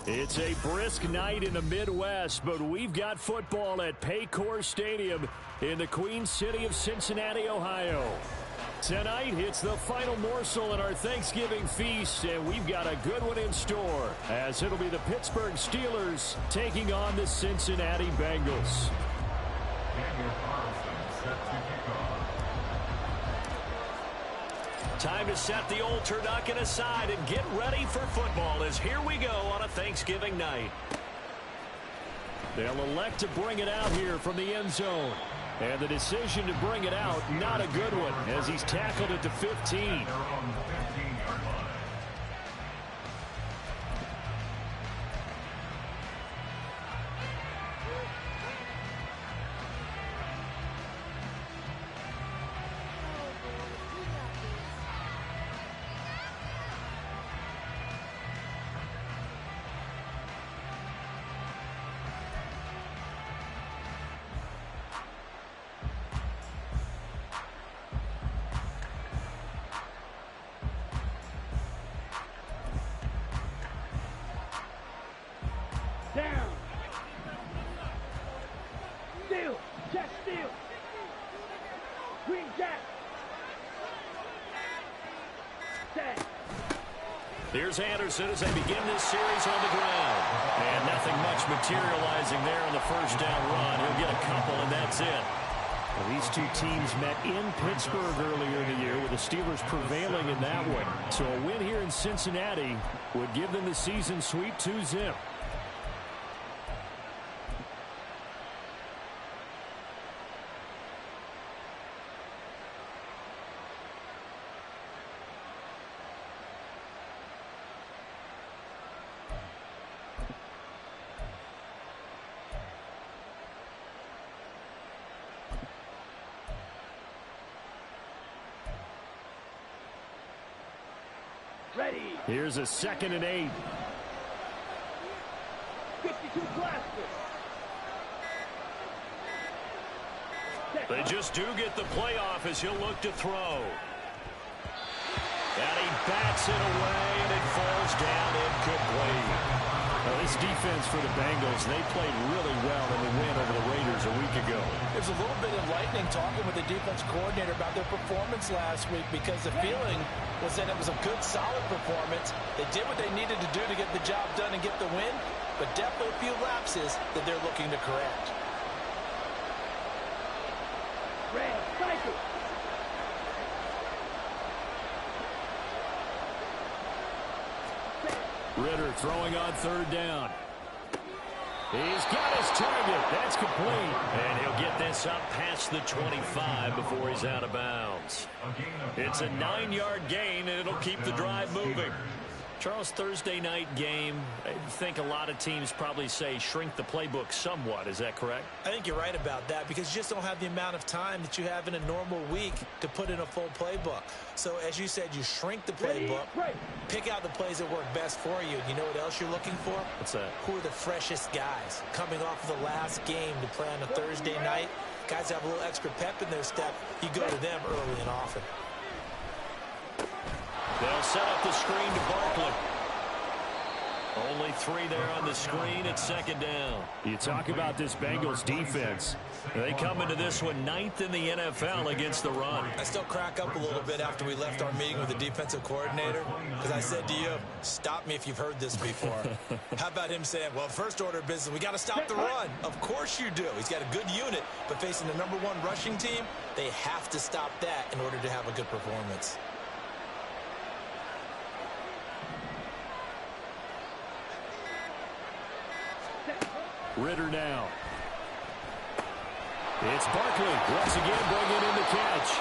It's a brisk night in the Midwest, but we've got football at Paycor Stadium in the Queen City of Cincinnati, Ohio. Tonight, it's the final morsel in our Thanksgiving feast, and we've got a good one in store, as it'll be the Pittsburgh Steelers taking on the Cincinnati Bengals. Time to set the old turducken aside and get ready for football, as here we go on a Thanksgiving night. They'll elect to bring it out here from the end zone. And the decision to bring it out, not a good one, as he's tackled at the 15. Down. Steal. Jack steal. Green Jack. Tag. Here's Anderson as they begin this series on the ground. And nothing much materializing there on the first down run. He'll get a couple, and that's it. Well, these two teams met in Pittsburgh earlier in the year, with the Steelers prevailing in that one. So a win here in Cincinnati would give them the season sweep 2-0. Ready. Here's a 2nd and 8. 52 blaster. They just do get the playoff as he'll look to throw. And he bats it away, and it falls down incomplete. Well, this defense for the Bengals, they played really well in the win over the Raiders a week ago. It was a little bit enlightening talking with the defense coordinator about their performance last week, because the feeling was that it was a good, solid performance. They did what they needed to do to get the job done and get the win, but definitely a few lapses that they're looking to correct. Red, cycle. Ritter throwing on 3rd down. He's got his target. That's complete. And he'll get this up past the 25 before he's out of bounds. It's a 9-yard gain, and it'll keep the drive moving. Charles, Thursday night game, I think a lot of teams probably say shrink the playbook somewhat. Is that correct? I think you're right about that, because you just don't have the amount of time that you have in a normal week to put in a full playbook. So, as you said, you shrink the playbook, pick out the plays that work best for you. You know what else you're looking for? What's that? Who are the freshest guys coming off of the last game to play on a Thursday night? Guys have a little extra pep in their step. You go to them early and often. They'll set up the screen to Barkley. Only 3 there on the screen at 2nd down. You talk about this Bengals defense. They come into this one 9th in the NFL against the run. I still crack up a little bit after we left our meeting with the defensive coordinator, because I said to you, stop me if you've heard this before. How about him saying, well, first order of business, we got to stop the run. Of course you do. He's got a good unit, but facing the #1 rushing team, they have to stop that in order to have a good performance. Ritter now. It's Barkley once again bringing in the catch.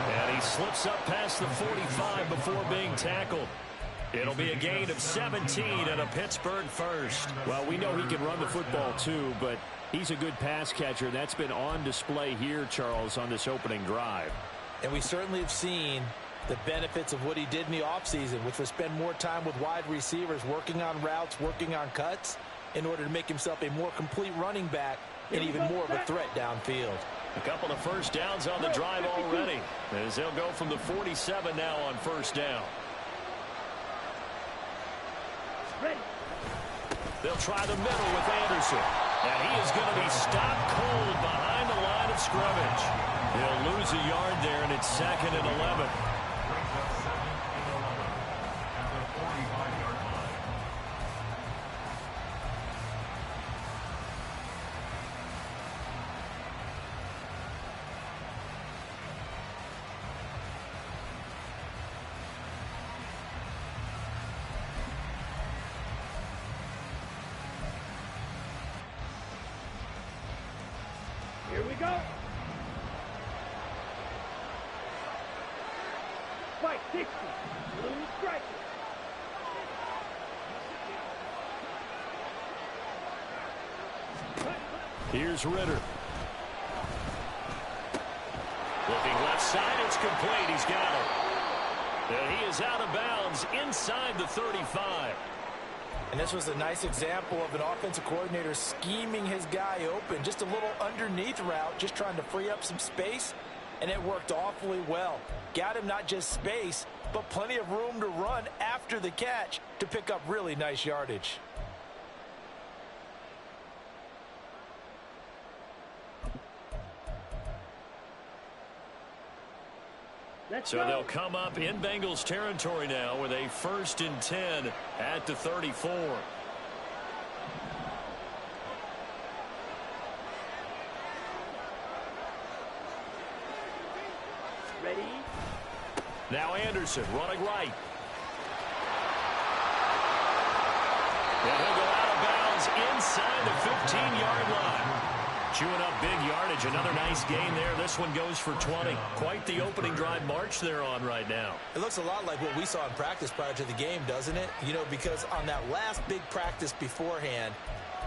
And he slips up past the 45 before being tackled. It'll be a gain of 17 and a Pittsburgh first. Well, we know he can run the football too, but he's a good pass catcher. That's been on display here, Charles, on this opening drive. And we certainly have seen the benefits of what he did in the offseason, which was spend more time with wide receivers, working on routes, working on cuts, in order to make himself a more complete running back and even more of a threat downfield. A couple of first downs on the drive already, as they'll go from the 47 now on 1st down. Ready. They'll try the middle with Anderson. And he is going to be stopped cold behind the line of scrimmage. He'll lose a yard there, and it's 2nd and 11. Here we go. Fight 60. Blue striker. Here's Ritter. Looking left side, it's complete. He's got it. And he is out of bounds inside the 35. And this was a nice example of an offensive coordinator scheming his guy open. Just a little underneath route, just trying to free up some space, and it worked awfully well. Got him not just space, but plenty of room to run after the catch to pick up really nice yardage. Let's So go. they'll come up in Bengals territory now with a 1st and 10 at the 34. Ready? Now Anderson running right. And he'll go out of bounds inside the 15-yard line. Chewing up big yardage. Another nice gain there. This one goes for 20. Quite the opening drive march they're on right now. It looks a lot like what we saw in practice prior to the game, doesn't it? You know, because on that last big practice beforehand,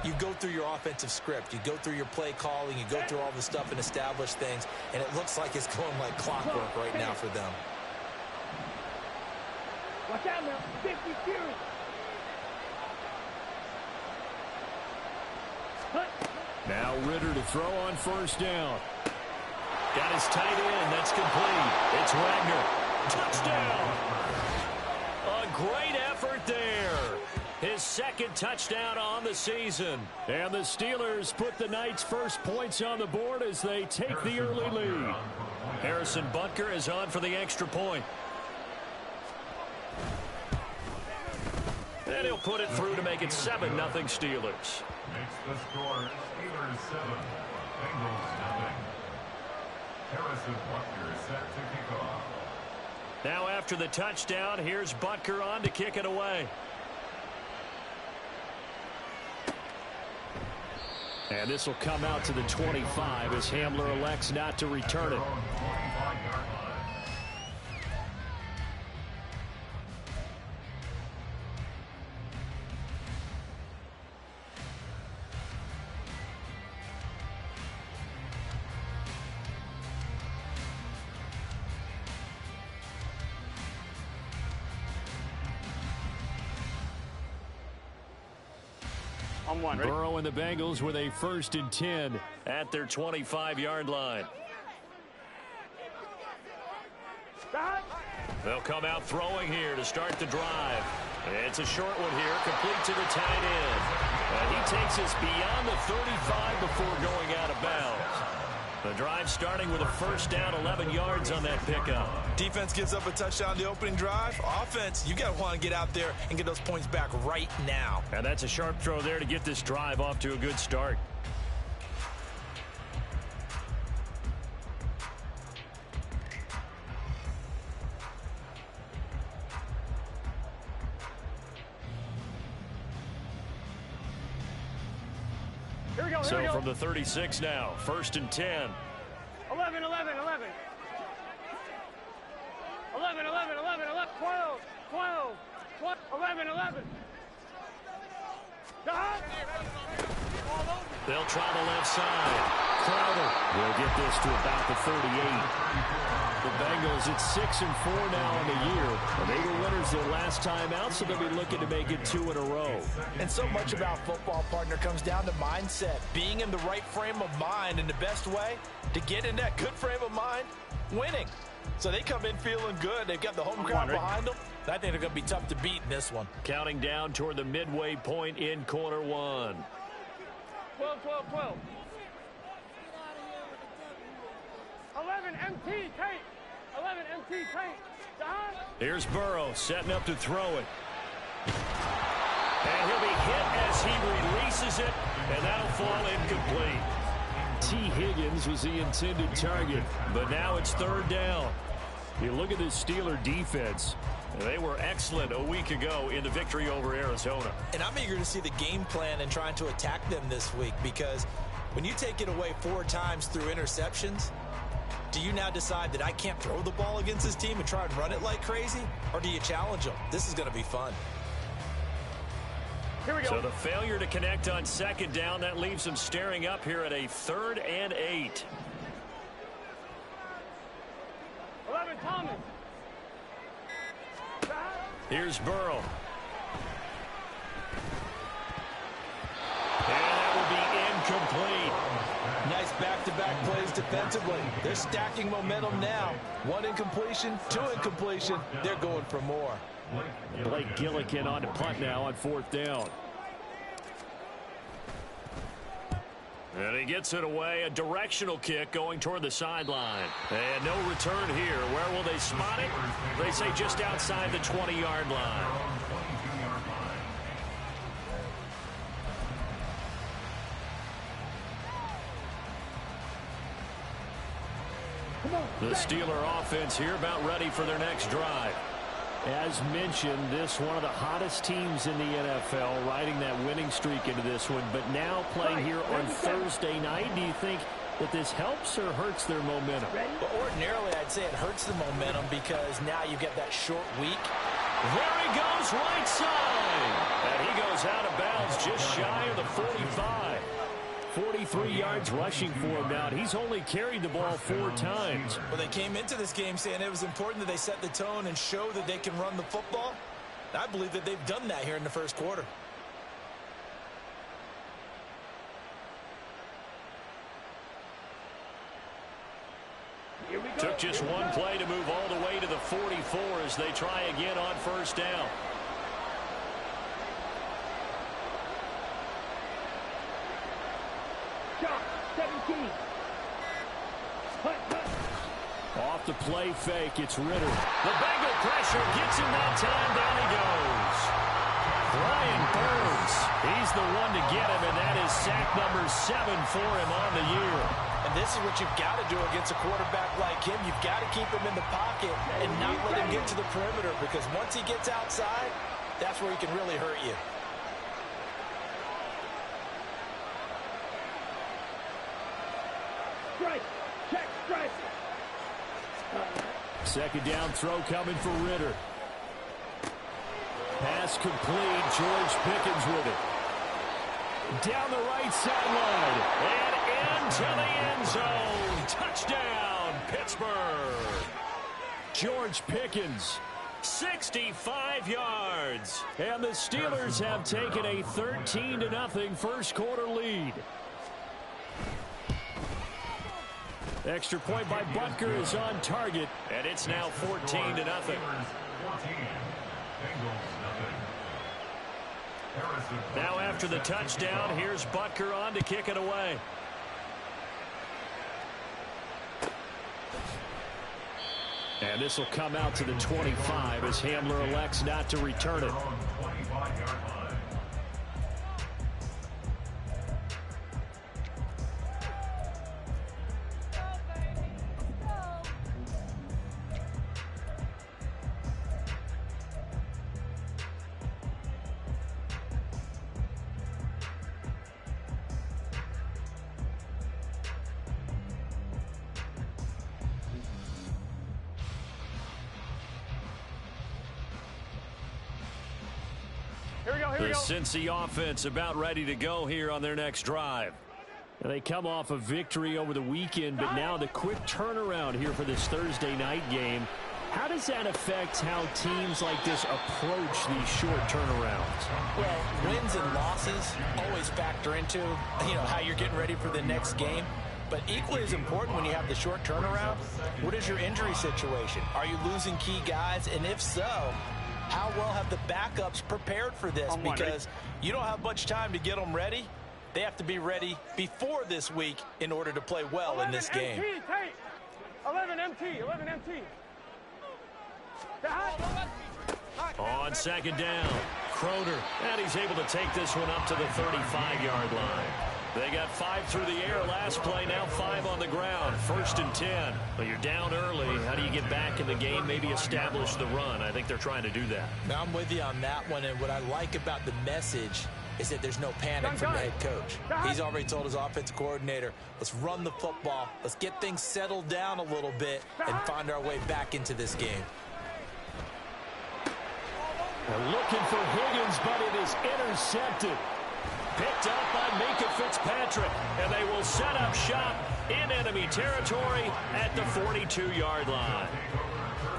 you go through your offensive script. You go through your play calling. You go through all the stuff and establish things. And it looks like it's going like clockwork right now for them. Watch out now. 50 series. Now Ritter to throw on 1st down. Got his tight end. That's complete. It's Wagner. Touchdown. A great effort there. His 2nd touchdown on the season. And the Steelers put the Knights' first points on the board as they take the early lead. Harrison Butker is on for the extra point. And he'll put it through to make it 7-0 Steelers. Makes the score Steelers 7, Bengals 0. Harrison Butker set to kick off. Now after the touchdown, here's Butker on to kick it away. And this will come out to the 25 as Hamler elects not to return it. Burrow and the Bengals with a 1st and 10 at their 25-yard line. They'll come out throwing here to start the drive. It's a short one here, complete to the tight end. And he takes us beyond the 35 before going out of bounds. The drive starting with a 1st down, 11 yards on that pickup. Defense gives up a touchdown the opening drive. Offense, you got to want to get out there and get those points back right now. And that's a sharp throw there to get this drive off to a good start. Here we go. So from the 36 now, 1st and 10. 11, 11, 11. 11, 11, 11, 11, 12, 12, 12, 11, 11. They'll try the left side. Crowder will get this to about the 38. The Bengals at 6-4 now on the year. They were winners their last time out, so they'll be looking to make it 2 in a row. And so much about football, partner, comes down to mindset. Being in the right frame of mind, and the best way to get in that good frame of mind, winning. So they come in feeling good. They've got the home crowd behind them. I think they're going to be tough to beat in this one. Counting down toward the midway point in quarter one. 12, 12, 12. 11 MT tape. 11 MT tape. Here's Burrow setting up to throw it. And he'll be hit as he releases it, and that'll fall incomplete. T. Higgins was the intended target, but now it's third down. You look at this Steeler defense. They were excellent a week ago in the victory over Arizona. And I'm eager to see the game plan and trying to attack them this week, because when you take it away 4 times through interceptions, do you now decide that I can't throw the ball against this team and try and run it like crazy? Or do you challenge them? This is going to be fun. Here we go. So the failure to connect on second down, that leaves them staring up here at a 3rd and 8. 11 Thomas. Here's Burrow. And that will be incomplete. Nice back-to-back plays defensively. They're stacking momentum now. 1 incompletion, 2 incompletion. They're going for more. Blake Gillikin on to punt now on 4th down. And he gets it away. A directional kick going toward the sideline. And no return here. Where will they spot it? They say just outside the 20-yard line. The Steeler offense here about ready for their next drive. As mentioned, this one of the hottest teams in the NFL, riding that winning streak into this one, but now playing here on Thursday night. Do you think that this helps or hurts their momentum? But ordinarily, I'd say it hurts the momentum, because now you get that short week. There he goes, right side. And he goes out of bounds just shy of the 45. 43 yards rushing for him now. He's only carried the ball 4 times. Well, they came into this game saying it was important that they set the tone and show that they can run the football. I believe that they've done that here in the first quarter. Took just 1 play to move all the way to the 44 as they try again on 1st down. Shot 17. Off the play fake, it's Ritter. The Bengal pressure gets him that time. Down he goes. Brian Burns, he's the one to get him, and that is sack number 7 for him on the year. And this is what you've got to do against a quarterback like him. You've got to keep him in the pocket and not let him get to the perimeter, because once he gets outside, that's where he can really hurt you. Strike. Check. Strike. Second down throw coming for Ritter. Pass complete. George Pickens with it. Down the right sideline. And into the end zone. Touchdown, Pittsburgh. George Pickens, 65 yards. And the Steelers have taken a 13-0 first quarter lead. Extra point by Butker is on target, and it's now 14-0. Now after the touchdown, here's Butker on to kick it away. And this will come out to the 25 as Hamler elects not to return it. The Cincy offense about ready to go here on their next drive. And they come off a victory over the weekend, but now the quick turnaround here for this Thursday night game. How does that affect how teams like this approach these short turnarounds? Well, wins and losses always factor into, how you're getting ready for the next game. But equally as important when you have the short turnaround, what is your injury situation? Are you losing key guys? And if so, how well have the backups prepared for this? Because you don't have much time to get them ready. They have to be ready before this week in order to play well in this game. 11 MT, 11 MT. On second down, Croner, and he's able to take this one up to the 35-yard line. They got 5 through the air last play, now 5 on the ground. 1st and 10. But you're down early. How do you get back in the game, maybe establish the run? I think they're trying to do that. Now, I'm with you on that one, and what I like about the message is that there's no panic from the head coach. He's already told his offensive coordinator, let's run the football, let's get things settled down a little bit and find our way back into this game. They're looking for Higgins, but it is intercepted. Picked up by Minka Fitzpatrick, and they will set up shop in enemy territory at the 42-yard line.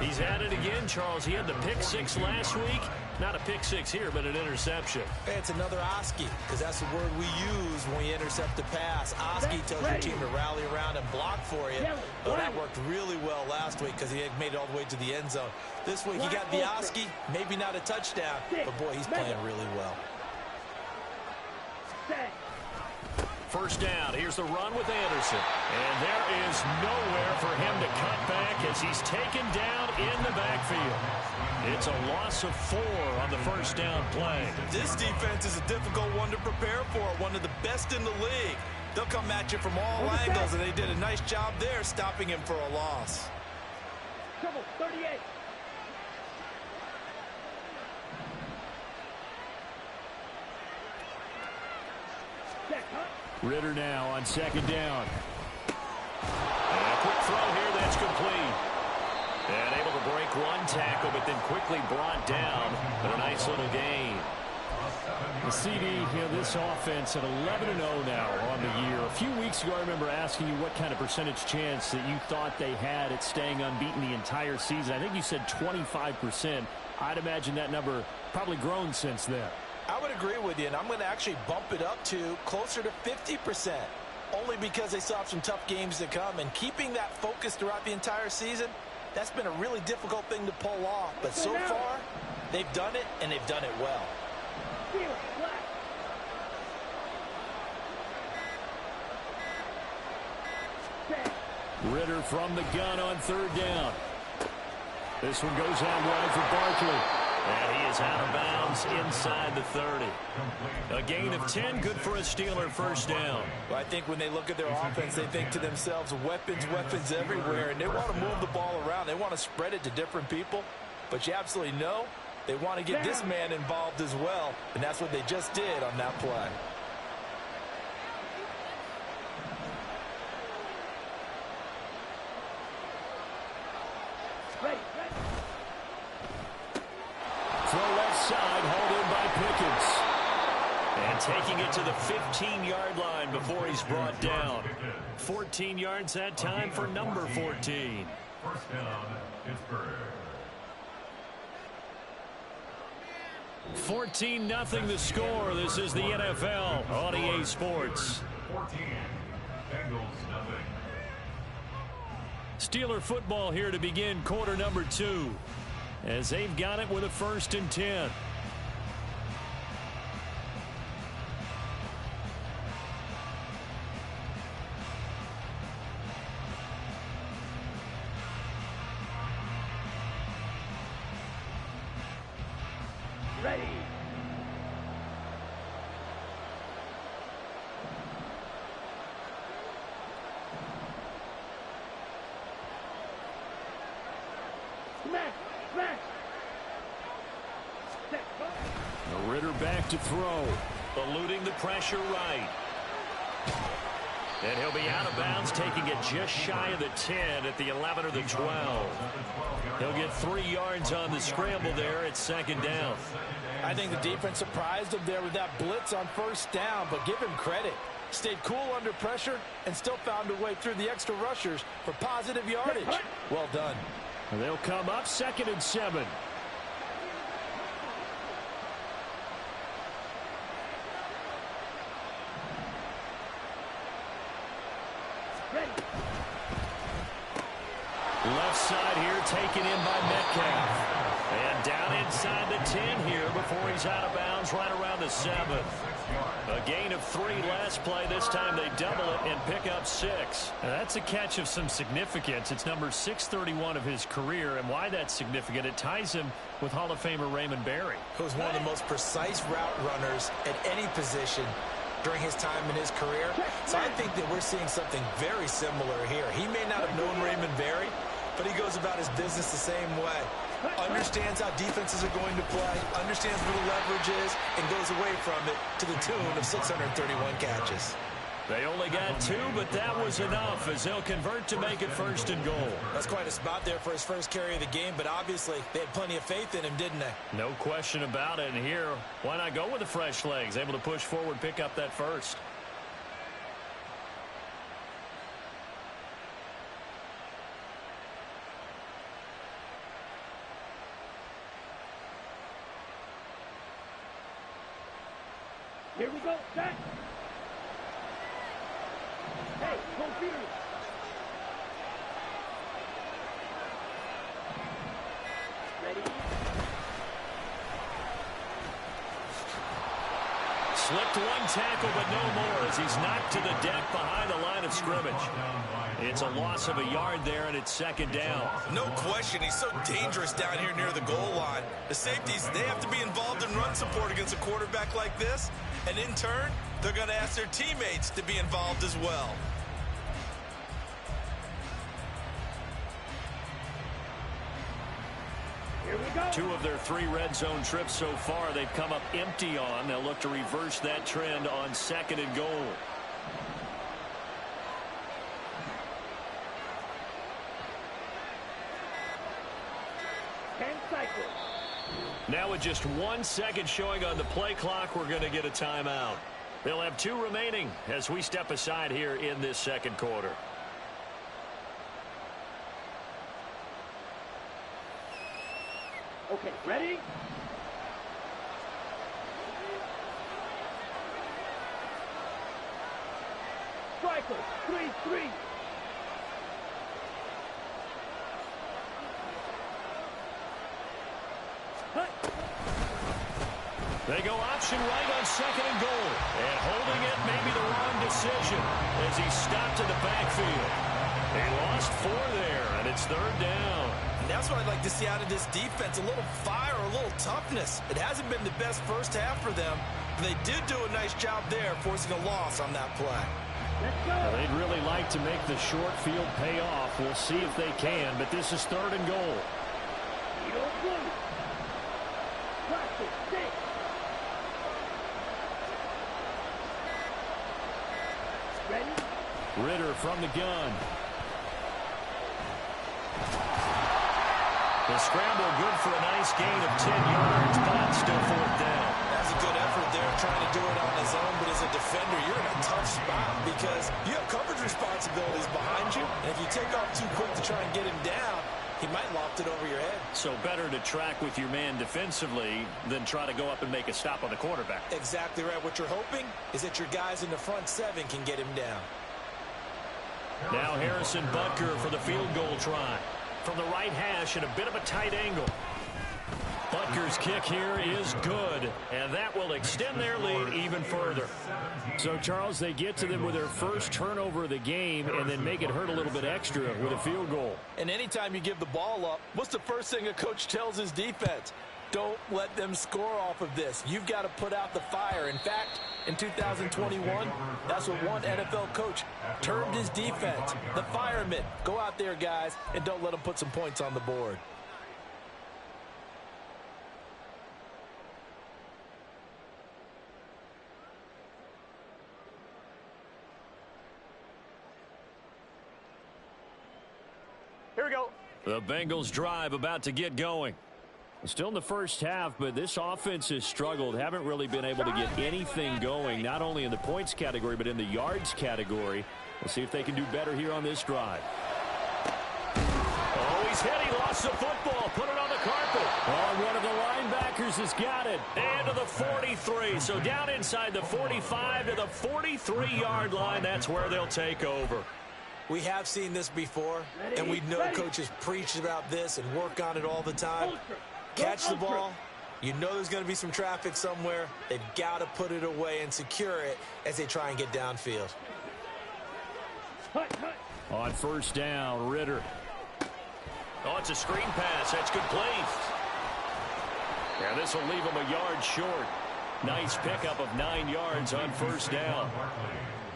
He's at it again, Charles. He had the pick 6 last week. Not a pick 6 here, but an interception. Hey, it's another Oski, because that's the word we use when we intercept a pass. Oski tells your team to rally around and block for you. Well, that worked really well last week because he had made it all the way to the end zone. This week, he got the Oski, maybe not a touchdown, but boy, he's playing really well. 1st down. Here's the run with Anderson. And there is nowhere for him to cut back as he's taken down in the backfield. It's a loss of 4 on the 1st down play. This defense is a difficult one to prepare for, one of the best in the league. They'll come at you from all angles, and they did a nice job there stopping him for a loss. Trouble, 38. Ritter now on 2nd down. And a quick throw here, that's complete. And able to break one tackle, but then quickly brought down. But a nice little gain. The CD, this offense at 11-0 now on the year. A few weeks ago, I remember asking you what kind of percentage chance that you thought they had at staying unbeaten the entire season. I think you said 25%. I'd imagine that number probably grown since then. I would agree with you, and I'm going to actually bump it up to closer to 50%, only because they still have some tough games to come. And keeping that focus throughout the entire season, that's been a really difficult thing to pull off. But so far, they've done it, and they've done it well. Ritter from the gun on 3rd down. This one goes out wide for Barkley. And he is out of bounds inside the 30. A gain of 10, good for a Steeler 1st down. Well, I think when they look at their offense, they think to themselves, weapons, weapons everywhere. And they want to move the ball around. They want to spread it to different people. But you absolutely know they want to get this man involved as well. And that's what they just did on that play. Throw left side, hauled in by Pickens. And taking it to the 15-yard line before he's brought down. 14 yards that time for number 14. 1st down, Pittsburgh. 14-0 the score. This is the NFL on EA Sports. 14, Bengals nothing. Steeler football here to begin quarter number 2. As they've got it with a 1st and 10. Ready. Ritter back to throw. Eluding the pressure right. And he'll be out of bounds, taking it just shy of the 10 at the 11 or the 12. He'll get 3 yards on the scramble there at 2nd down. I think the defense surprised him there with that blitz on 1st down, but give him credit. Stayed cool under pressure and still found a way through the extra rushers for positive yardage. Well done. And they'll come up 2nd and 7. Left side here taken in by Metcalf. And down inside the 10 here before he's out of bounds right around the 7. A gain of 3 last play. This time they double it and pick up 6. Now that's a catch of some significance. It's number 631 of his career, and why that's significant, it ties him with Hall of Famer Raymond Berry, who was one of the most precise route runners at any position during his time in his career. So I think that we're seeing something very similar here. He may not have known Raymond Berry, but he goes about his business the same way. Understands how defenses are going to play, understands where the leverage is, and goes away from it to the tune of 631 catches. They only got 2, but that was enough as they'll convert to make it 1st and goal. That's quite a spot there for his first carry of the game, but obviously they had plenty of faith in him, didn't they? No question about it. And here, why not go with the fresh legs? Able to push forward, pick up that first. Here we go, set. Hey, go feed him. Ready? Slipped 1 tackle, but no more as he's knocked to the deck behind the line of scrimmage. It's a loss of a yard there, and it's 2nd down. No question, he's so dangerous down here near the goal line. The safeties, they have to be involved in run support against a quarterback like this. And in turn, they're going to ask their teammates to be involved as well. Here we go. 2 of their 3 red zone trips so far they've come up empty on. They'll look to reverse that trend on 2nd and goal. Now with just 1 second showing on the play clock, we're going to get a timeout. They'll have 2 remaining as we step aside here in this 2nd quarter. Okay, ready? Striker, 3-3. They go option right on 2nd and goal. And holding it may be the wrong decision as he stopped in the backfield. They lost 4 there, and it's 3rd down. And that's what I'd like to see out of this defense, a little fire, a little toughness. It hasn't been the best first half for them, but they did do a nice job there, forcing a loss on that play. Let's go. Well, they'd really like to make the short field pay off. We'll see if they can, but this is 3rd and goal. Practice, 6. Ready? Ritter from the gun. The scramble good for a nice gain of 10 yards, but still 4th down. That's a good effort there, trying to do it on his own, but as a defender, you're in a tough spot because you have coverage responsibilities behind you, and if you take off too quick to try and get him down, he might loft it over your head. So better to track with your man defensively than try to go up and make a stop on the quarterback. Exactly right. What you're hoping is that your guys in the front 7 can get him down. Now Harrison Butker for the field goal try. From the right hash at a bit of a tight angle. Butker's kick here is good, and that will extend their lead even further. So, Charles, they get to them with their first turnover of the game and then make it hurt a little bit extra with a field goal. And anytime you give the ball up, what's the first thing a coach tells his defense? Don't let them score off of this. You've got to put out the fire. In fact, in 2021, that's what one NFL coach termed his defense. The firemen. Go out there, guys, and don't let them put some points on the board. Here we go. The Bengals drive about to get going. Still in the first half, but this offense has struggled. Haven't really been able to get anything going, not only in the points category, but in the yards category. We'll see if they can do better here on this drive. Oh, he's hit. He lost the football. Put it on the carpet. Oh, one of the linebackers has got it. And to the 43. So down inside the 45 to the 43-yard line. That's where they'll take over. We have seen this before, and we know coaches preach about this and work on it all the time. Catch the ball. You know there's going to be some traffic somewhere. They've got to put it away and secure it as they try and get downfield. On first down, Ritter. Oh, it's a screen pass. That's complete. Yeah, this will leave him a yard short. Nice pickup of 9 yards on first down.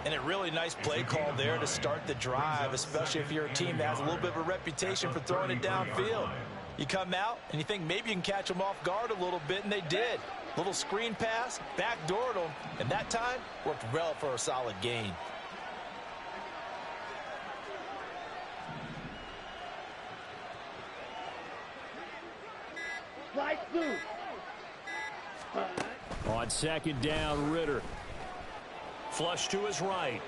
And a really nice play call there to start the drive, especially if you're a team that has a little bit of a reputation for throwing it downfield. You come out and you think maybe you can catch them off guard a little bit, and they did. Little screen pass, backdoored them, and that time worked well for a solid gain. On second down, Ritter. Flush to his right.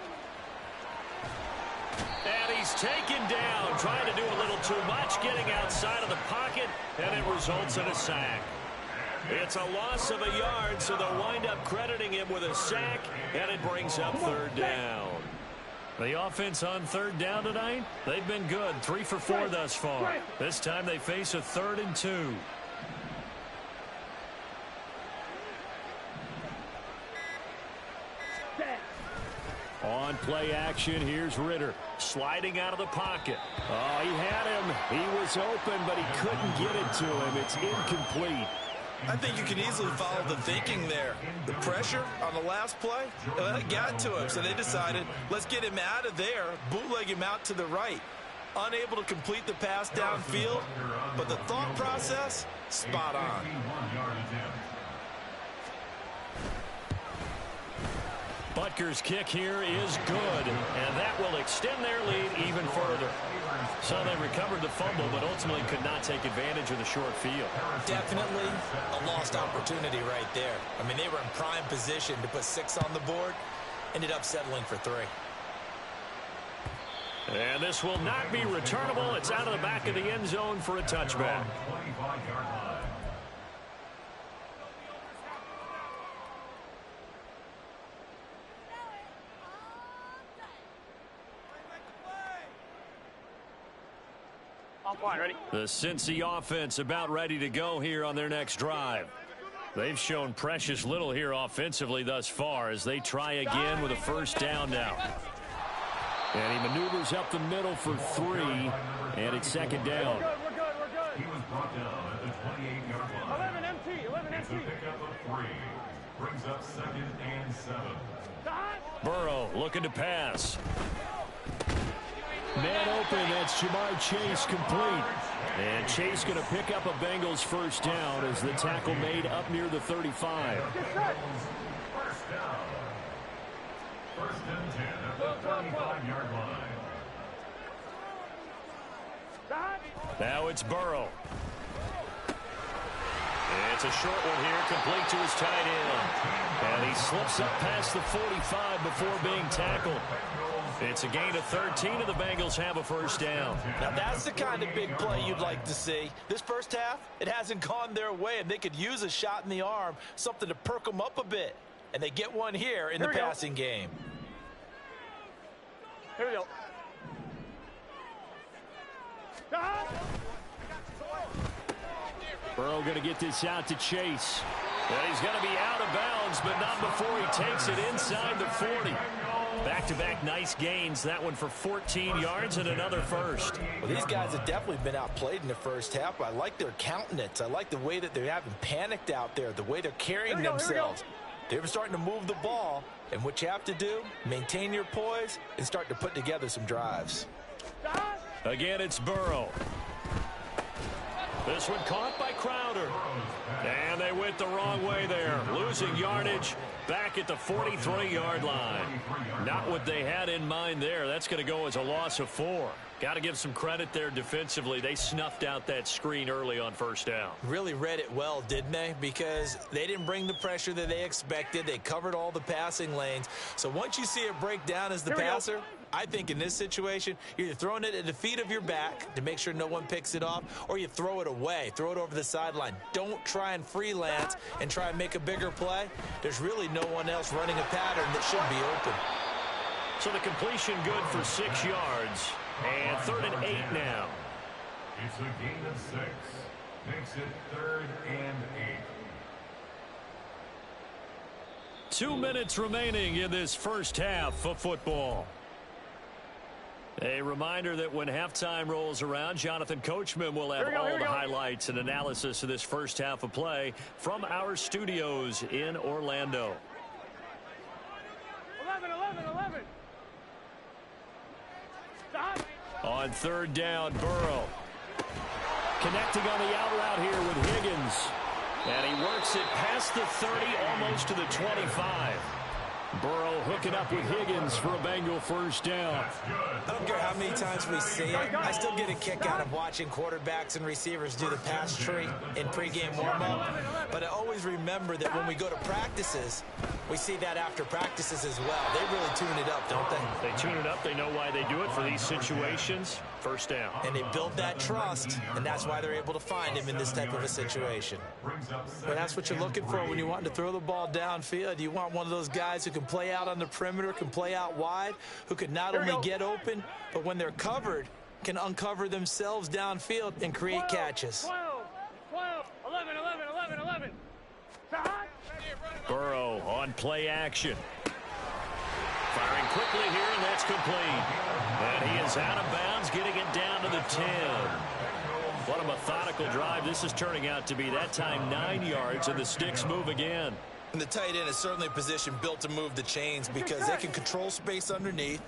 And he's taken down, trying to do a little too much, getting outside of the pocket, and it results in a sack. It's a loss of a yard, so they'll wind up crediting him with a sack, and it brings up third down. The offense on third down tonight, they've been good, 3 for 4 thus far. This time they face a 3rd and 2. On play action, here's Ritter. Sliding out of the pocket. Oh, he had him. He was open, but he couldn't get it to him. It's incomplete. I think you can easily follow the thinking there. The pressure on the last play, it got to him, so they decided, let's get him out of there, bootleg him out to the right. Unable to complete the pass downfield, but the thought process, spot on. Butker's kick here is good, and that will extend their lead even further. So they recovered the fumble, but ultimately could not take advantage of the short field. Definitely a lost opportunity right there. I mean, they were in prime position to put 6 on the board, ended up settling for 3. And this will not be returnable. It's out of the back of the end zone for a touchback. Ready? The Cincy offense about ready to go here on their next drive. They've shown precious little here offensively thus far as they try again with a first down now. And he maneuvers up the middle for 3, and it's second down. We're good. He was brought down at the 28-yard line. 11 MT. It's a pickup of 3. Brings up 2nd and 7. Burrow looking to pass. Man open, that's Jamar Chase complete. And Chase going to pick up a Bengals first down as the tackle made up near the 35. First down. 1st and 10 at the 35-yard line. Now it's Burrow. It's a short one here, complete to his tight end. And he slips up past the 45 before being tackled. It's a gain of 13, and the Bengals have a first down. Now, that's the kind of big play you'd like to see. This first half, it hasn't gone their way, and they could use a shot in the arm, something to perk them up a bit. And they get one here in the passing game. Here we go. Burrow going to get this out to Chase. And he's going to be out of bounds, but not before he takes it inside the 40. Back-to-back nice gains. That one for 14 yards and another first. Well, these guys have definitely been outplayed in the first half. I like their countenance. I like the way that they haven't panicked out there, the way they're carrying themselves. They're starting to move the ball, and what you have to do, maintain your poise and start to put together some drives. Again, it's Burrow. This one caught by Crowder. And they went the wrong way there. Losing yardage back at the 43-yard line. Not what they had in mind there. That's going to go as a loss of 4. Got to give some credit there defensively. They snuffed out that screen early on first down. Really read it well, didn't they? Because they didn't bring the pressure that they expected. They covered all the passing lanes. So once you see it break down as the passer, I think in this situation, you're either throwing it at the feet of your back to make sure no one picks it off, or you throw it away, throw it over the sideline. Don't try and freelance and try and make a bigger play. There's really no one else running a pattern that should be open. So the completion good for 6 yards. And 3rd and 8 now. It's a gain of 6. Makes it 3rd and 8. 2 minutes remaining in this first half of football. A reminder that when halftime rolls around, Jonathan Coachman will have all the highlights and analysis of this first half of play from our studios in Orlando. 11. On 3rd down, Burrow. Connecting on the out route here with Higgins. And he works it past the 30, almost to the 25. Burrow hooking up with Higgins for a Bengal first down. I don't care how many times we see it. I still get a kick out of watching quarterbacks and receivers do the pass tree in pregame warm-up. But I always remember that when we go to practices, we see that after practices as well. They really tune it up, don't they? They tune it up. They know why they do it for these situations. First down. And they build that trust, and that's why they're able to find him in this type of a situation. But that's what you're looking for when you want to throw the ball downfield. You want one of those guys who can play out on the perimeter, can play out wide, who can not only get open, but when they're covered, can uncover themselves downfield and create catches. 12, 11. Burrow on play action. Firing quickly here, and that's complete. And he is out of bounds, getting it down to the 10. What a methodical drive this is turning out to be. That time 9 yards, and the sticks move again. And the tight end is certainly a position built to move the chains because they can control space underneath.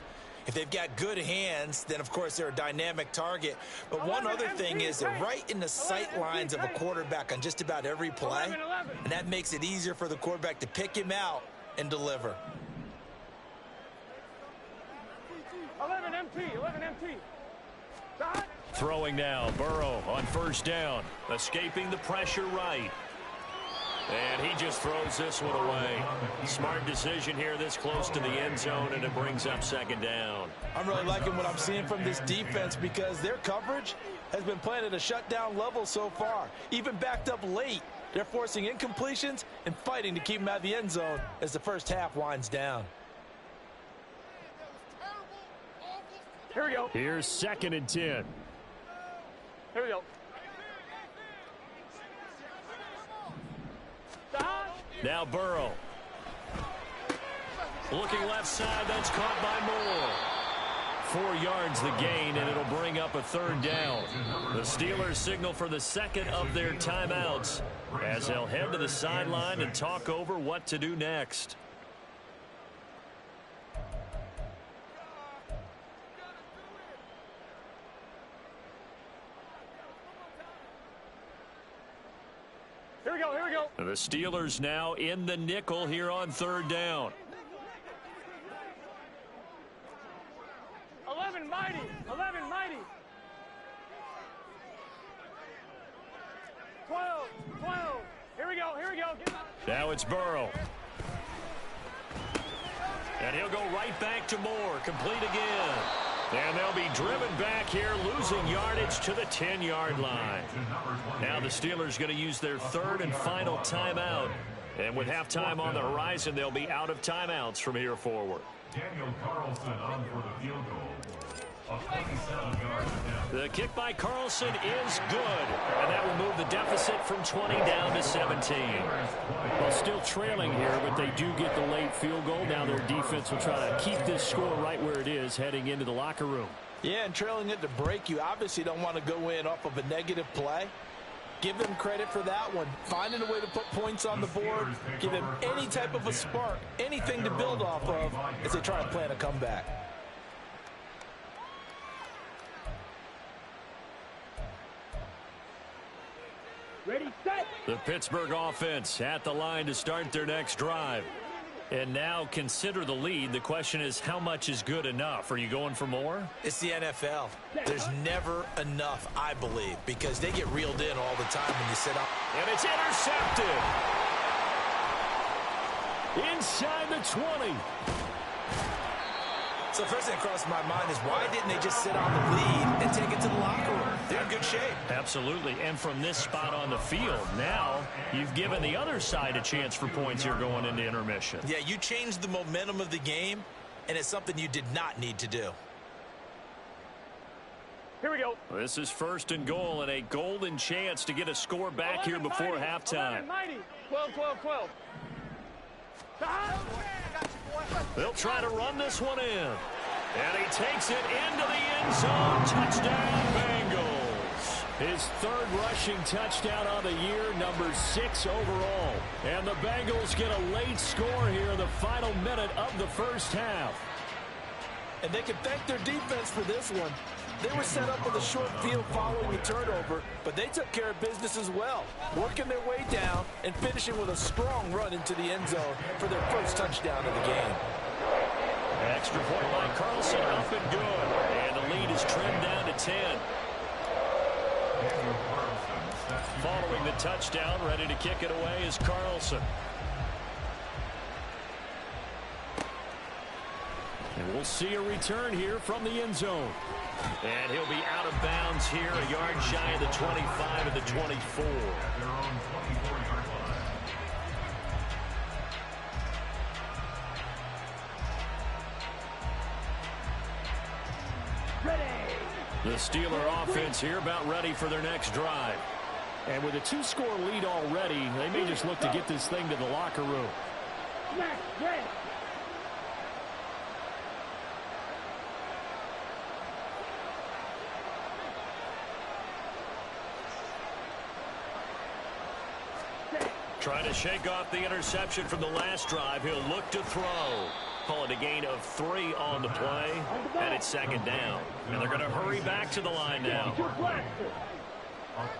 If they've got good hands, then, of course, they're a dynamic target. But one other thing is they're right in the sight lines of a quarterback on just about every play, and that makes it easier for the quarterback to pick him out and deliver. 11 MT. Throwing now, Burrow on first down, escaping the pressure right. And he just throws this one away. Smart decision here this close to the end zone, and it brings up 2nd down. I'm really liking what I'm seeing from this defense because their coverage has been playing at a shutdown level so far. Even backed up late, they're forcing incompletions and fighting to keep them out of the end zone as the first half winds down. Here we go. Here's 2nd and 10. Here we go. Now Burrow. Looking left side, that's caught by Moore. 4 yards the gain, and it'll bring up a 3rd down. The Steelers signal for the 2nd of their timeouts as they'll head to the sideline and talk over what to do next. Here we go. The Steelers now in the nickel here on 3rd down. 11 mighty. 12. Here we go. Now it's Burrow. And he'll go right back to Moore. Complete again. And they'll be driven back here, losing yardage to the 10-yard line. Now the Steelers going to use their 3rd and final timeout. And with halftime on the horizon, they'll be out of timeouts from here forward. Daniel Carlson on for the field goal. A 27-yard attempt. The kick by Carlson is good. And that will move the deficit from 20 down to 17. Well, still trailing here, but they do get the late field goal. Now their defense will try to keep this score right where it is heading into the locker room. Yeah, and trailing it to break, you obviously don't want to go in off of a negative play. Give them credit for that one. Finding a way to put points on the board. Give them any type of a spark, anything to build off of as they try to plan a comeback. Ready, set. The Pittsburgh offense at the line to start their next drive. And now consider the lead. The question is, how much is good enough? Are you going for more? It's the NFL. There's never enough, I believe, because they get reeled in all the time when you sit up. And it's intercepted. Inside the 20. So first thing that crossed my mind is why didn't they just sit on the lead and take it to the locker room? They're in good shape. Absolutely. And from this spot on the field, now you've given the other side a chance for points here going into intermission. Yeah, you changed the momentum of the game, and it's something you did not need to do. Here we go. This is 1st and goal, and a golden chance to get a score back here before halftime. 12, 12, 12. They'll try to run this one in. And he takes it into the end zone. Touchdown, Bengals. His 3rd rushing touchdown on the year, number 6 overall. And the Bengals get a late score here in the final minute of the first half. And they can thank their defense for this one. They were set up with a short field following a turnover, but they took care of business as well, working their way down and finishing with a strong run into the end zone for their first touchdown of the game. Extra point by Carlson, up and good. And the lead is trimmed down to 10. Following the touchdown, ready to kick it away is Carlson. And we'll see a return here from the end zone. And he'll be out of bounds here, a yard shy of the 25 and the 24. The Steeler offense here about ready for their next drive. And with a 2-score lead already, they may just look to get this thing to the locker room. Trying to shake off the interception from the last drive. He'll look to throw. Call it a gain of 3 on the play. And it's 2nd down. And they're going to hurry back to the line now. A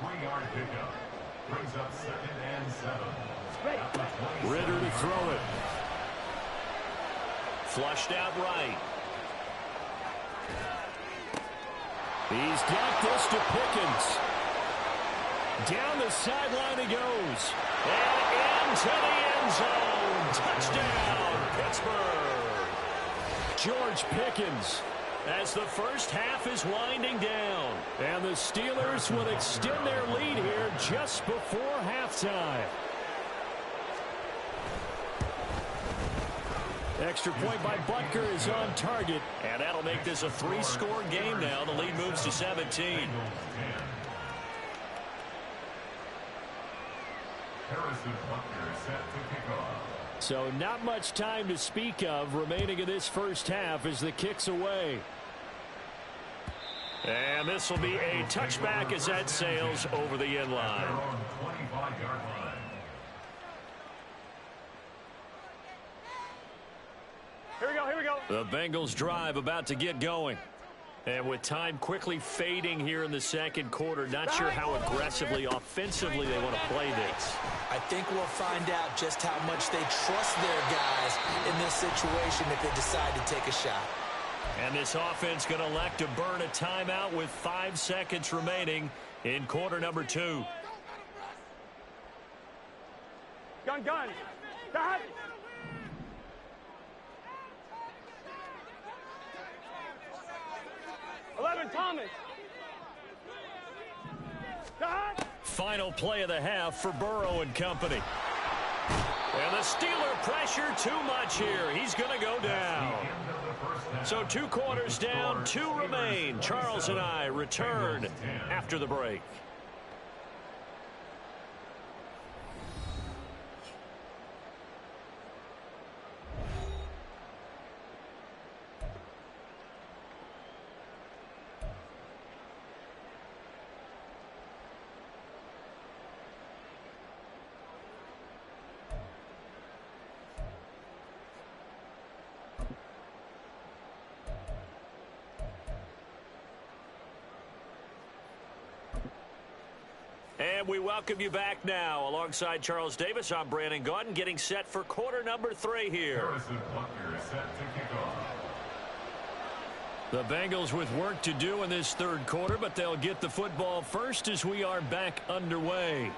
3-yard pickup brings up 2nd and 7. Ritter to throw it. Flushed out right. He's got this to Pickens. Down the sideline he goes. And into the end zone. Touchdown, Pittsburgh. George Pickens as the first half is winding down. And the Steelers will extend their lead here just before halftime. Extra point by Butker is on target. And that'll make this a 3-score game now. The lead moves to 17. So not much time to speak of remaining in this first half as the kick's away. And this will be a touchback as that sails over the end line. Here we go, here we go. The Bengals drive about to get going. And with time quickly fading here in the 2nd quarter, not sure how aggressively, offensively they want to play this. I think we'll find out just how much they trust their guys in this situation if they decide to take a shot. And this offense going to elect to burn a timeout with 5 seconds remaining in quarter number 2. Gun. Dad. Thomas. Final play of the half for Burrow and company. And the Steeler pressure too much here. He's going to go down. So 2 quarters down, 2 remain. Charles and I return after the break. And we welcome you back now. Alongside Charles Davis, I'm Brandon Gaudin, getting set for quarter number 3 here. The Bengals with work to do in this 3rd quarter, but they'll get the football first as we are back underway.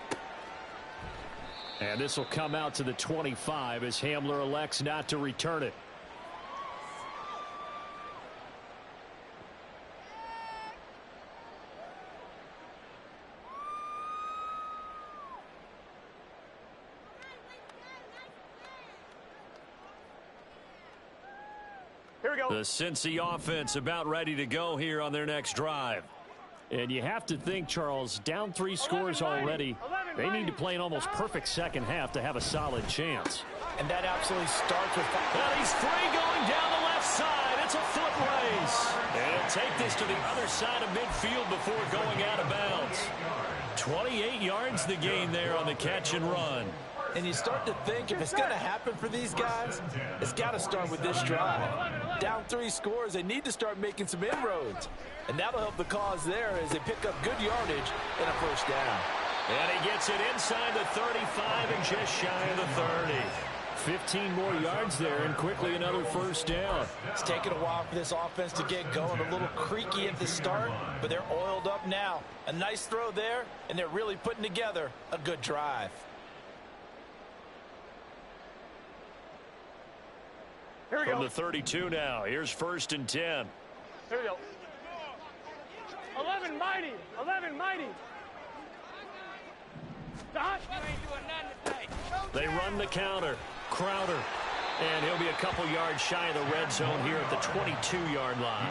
And this will come out to the 25 as Hamler elects not to return it. Here we go. The Cincy offense about ready to go here on their next drive. And you have to think, Charles, down 3 scores already. They need to play an almost perfect second half to have a solid chance. And that absolutely starts with... And he's free going down the left side. It's a foot race. And he'll take this to the other side of midfield before going out of bounds. 28 yards the gain there on the catch and run. And you start to think if it's going to happen for these guys, it's got to start with this drive. Down 3 scores, they need to start making some inroads. And that'll help the cause there as they pick up good yardage and a first down. And he gets it inside the 35 and just shy of the 30. 15 more yards there and quickly another first down. It's taken a while for this offense to get going. A little creaky at the start, but they're oiled up now. A nice throw there, and they're really putting together a good drive. Here we From go. the 32 now. Here's 1st and 10. Here we go. 11 mighty. 11 mighty. Stop. You ain't doing nothing today. They run the counter. Crowder. And he'll be a couple yards shy of the red zone here at the 22-yard line.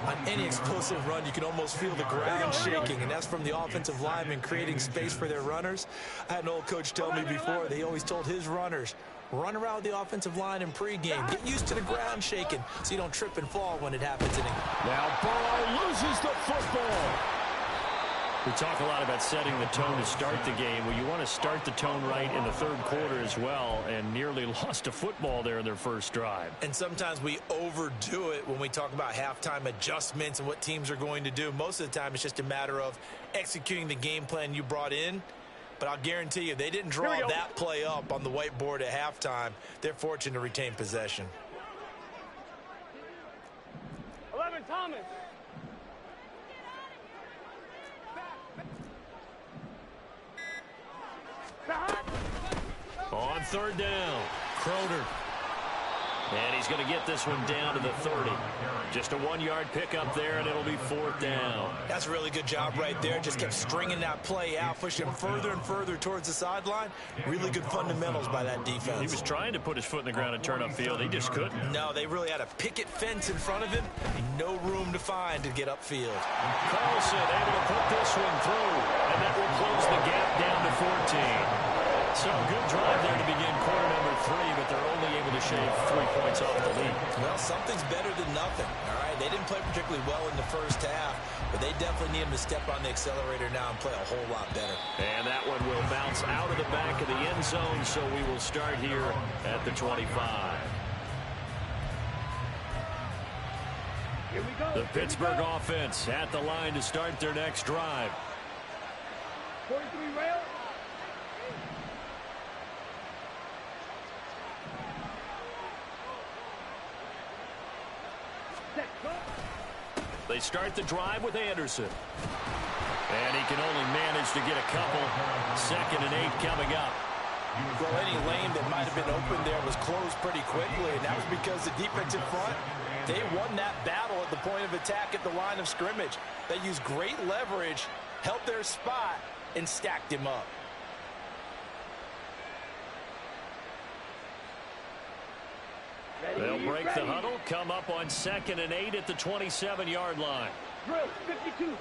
On any explosive run, you can almost feel the ground shaking, and that's from the offensive linemen creating space for their runners. I had an old coach tell me before, they always told his runners, run around the offensive line in pregame. Get used to the ground shaking so you don't trip and fall when it happens in England. Now Burrow loses the football. We talk a lot about setting the tone to start the game. Well, you want to start the tone right in the 3rd quarter as well, and nearly lost a football there in their first drive. And sometimes we overdo it when we talk about halftime adjustments and what teams are going to do. Most of the time, it's just a matter of executing the game plan you brought in. But I'll guarantee you, they didn't draw that play up on the whiteboard at halftime. They're fortunate to retain possession. 11 Thomas. On 3rd down, Crowder. And he's going to get this one down to the 30. Just a 1-yard pickup there, and it'll be 4th down. That's a really good job right there. Just kept stringing that play out, pushing him further and further towards the sideline. Really good fundamentals by that defense. He was trying to put his foot in the ground and turn upfield. He just couldn't. No, they really had a picket fence in front of him. No room to find to get upfield. Carlson able to put this one through, and that will close the gap down to 14. So good drive there to begin quarter number 3, but they're only able to shave 3 points off the lead. Well, something's better than nothing, all right? They didn't play particularly well in the first half, but they definitely need them to step on the accelerator now and play a whole lot better. And that one will bounce out of the back of the end zone, so we will start here at the 25. Here we go. The Pittsburgh offense at the line to start their next drive. 43 rail. They start the drive with Anderson. And he can only manage to get a couple. 2nd and 8 coming up. Well, any lane that might have been open there was closed pretty quickly, and that was because the defensive front, they won that battle at the point of attack at the line of scrimmage. They used great leverage, held their spot, and stacked him up. They'll break the huddle, come up on 2nd and 8 at the 27-yard line. Drill, 52.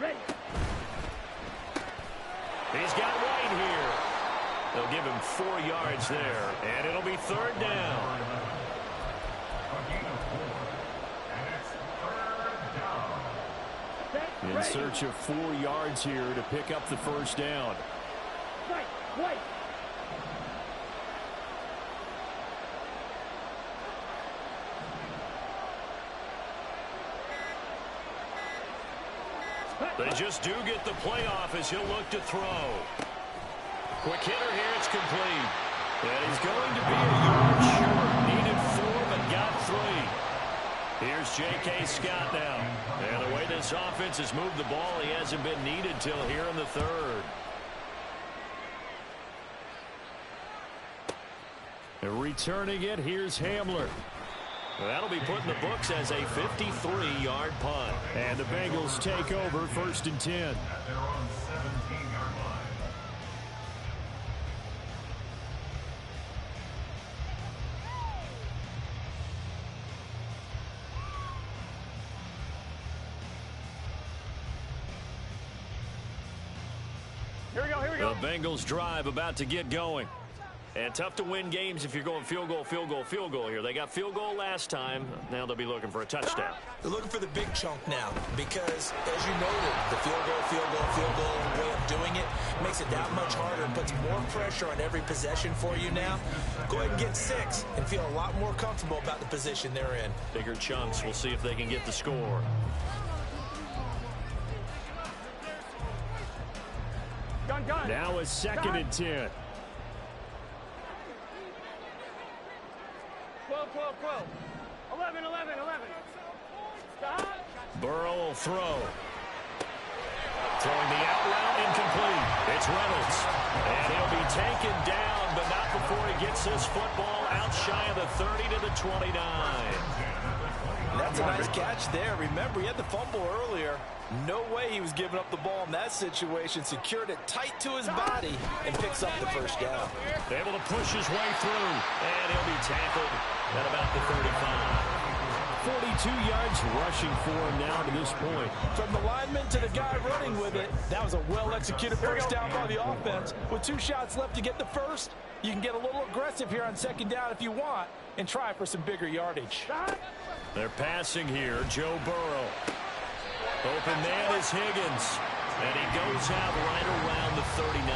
Ready. He's got White here. They'll give him 4 yards there, and it'll be 3rd down. In search of 4 yards here to pick up the first down. White. They just do get the playoff as he'll look to throw. Quick hitter here, it's complete. And he's going to be a yard short. Needed 4, but got 3. Here's J.K. Scott now. And the way this offense has moved the ball, he hasn't been needed till here in the 3rd. And returning it, here's Hamler. That'll be put in the books as a 53-yard punt. And the Bengals take over 1st and 10. At their own 17-yard line. Here we go, here we go. The Bengals drive about to get going. And tough to win games if you're going field goal, field goal, field goal here. They got field goal last time. Now they'll be looking for a touchdown. They're looking for the big chunk now because, as you noted, the field goal way of doing it makes it that much harder and puts more pressure on every possession for you now. Go ahead and get 6 and feel a lot more comfortable about the position they're in. Bigger chunks. We'll see if they can get the score. Gun. Now a 2nd and 10. 12. 11. Stop. Burrow will throw. Throwing the out route, incomplete. It's Reynolds. And he'll be taken down, but not before he gets his football out shy of the 30 to the 29. That's a nice catch there. Remember, he had the fumble earlier. No way he was giving up the ball in that situation. Secured it tight to his body and picks up the first down. Able to push his way through, and he'll be tackled at about the 35. 42 yards rushing for him now to this point. From the lineman to the guy running with it, that was a well-executed first down by the offense. With 2 shots left to get the first, you can get a little aggressive here on 2nd down if you want and try for some bigger yardage. They're passing here. Joe Burrow. Open man is Higgins. And he goes out right around the 39.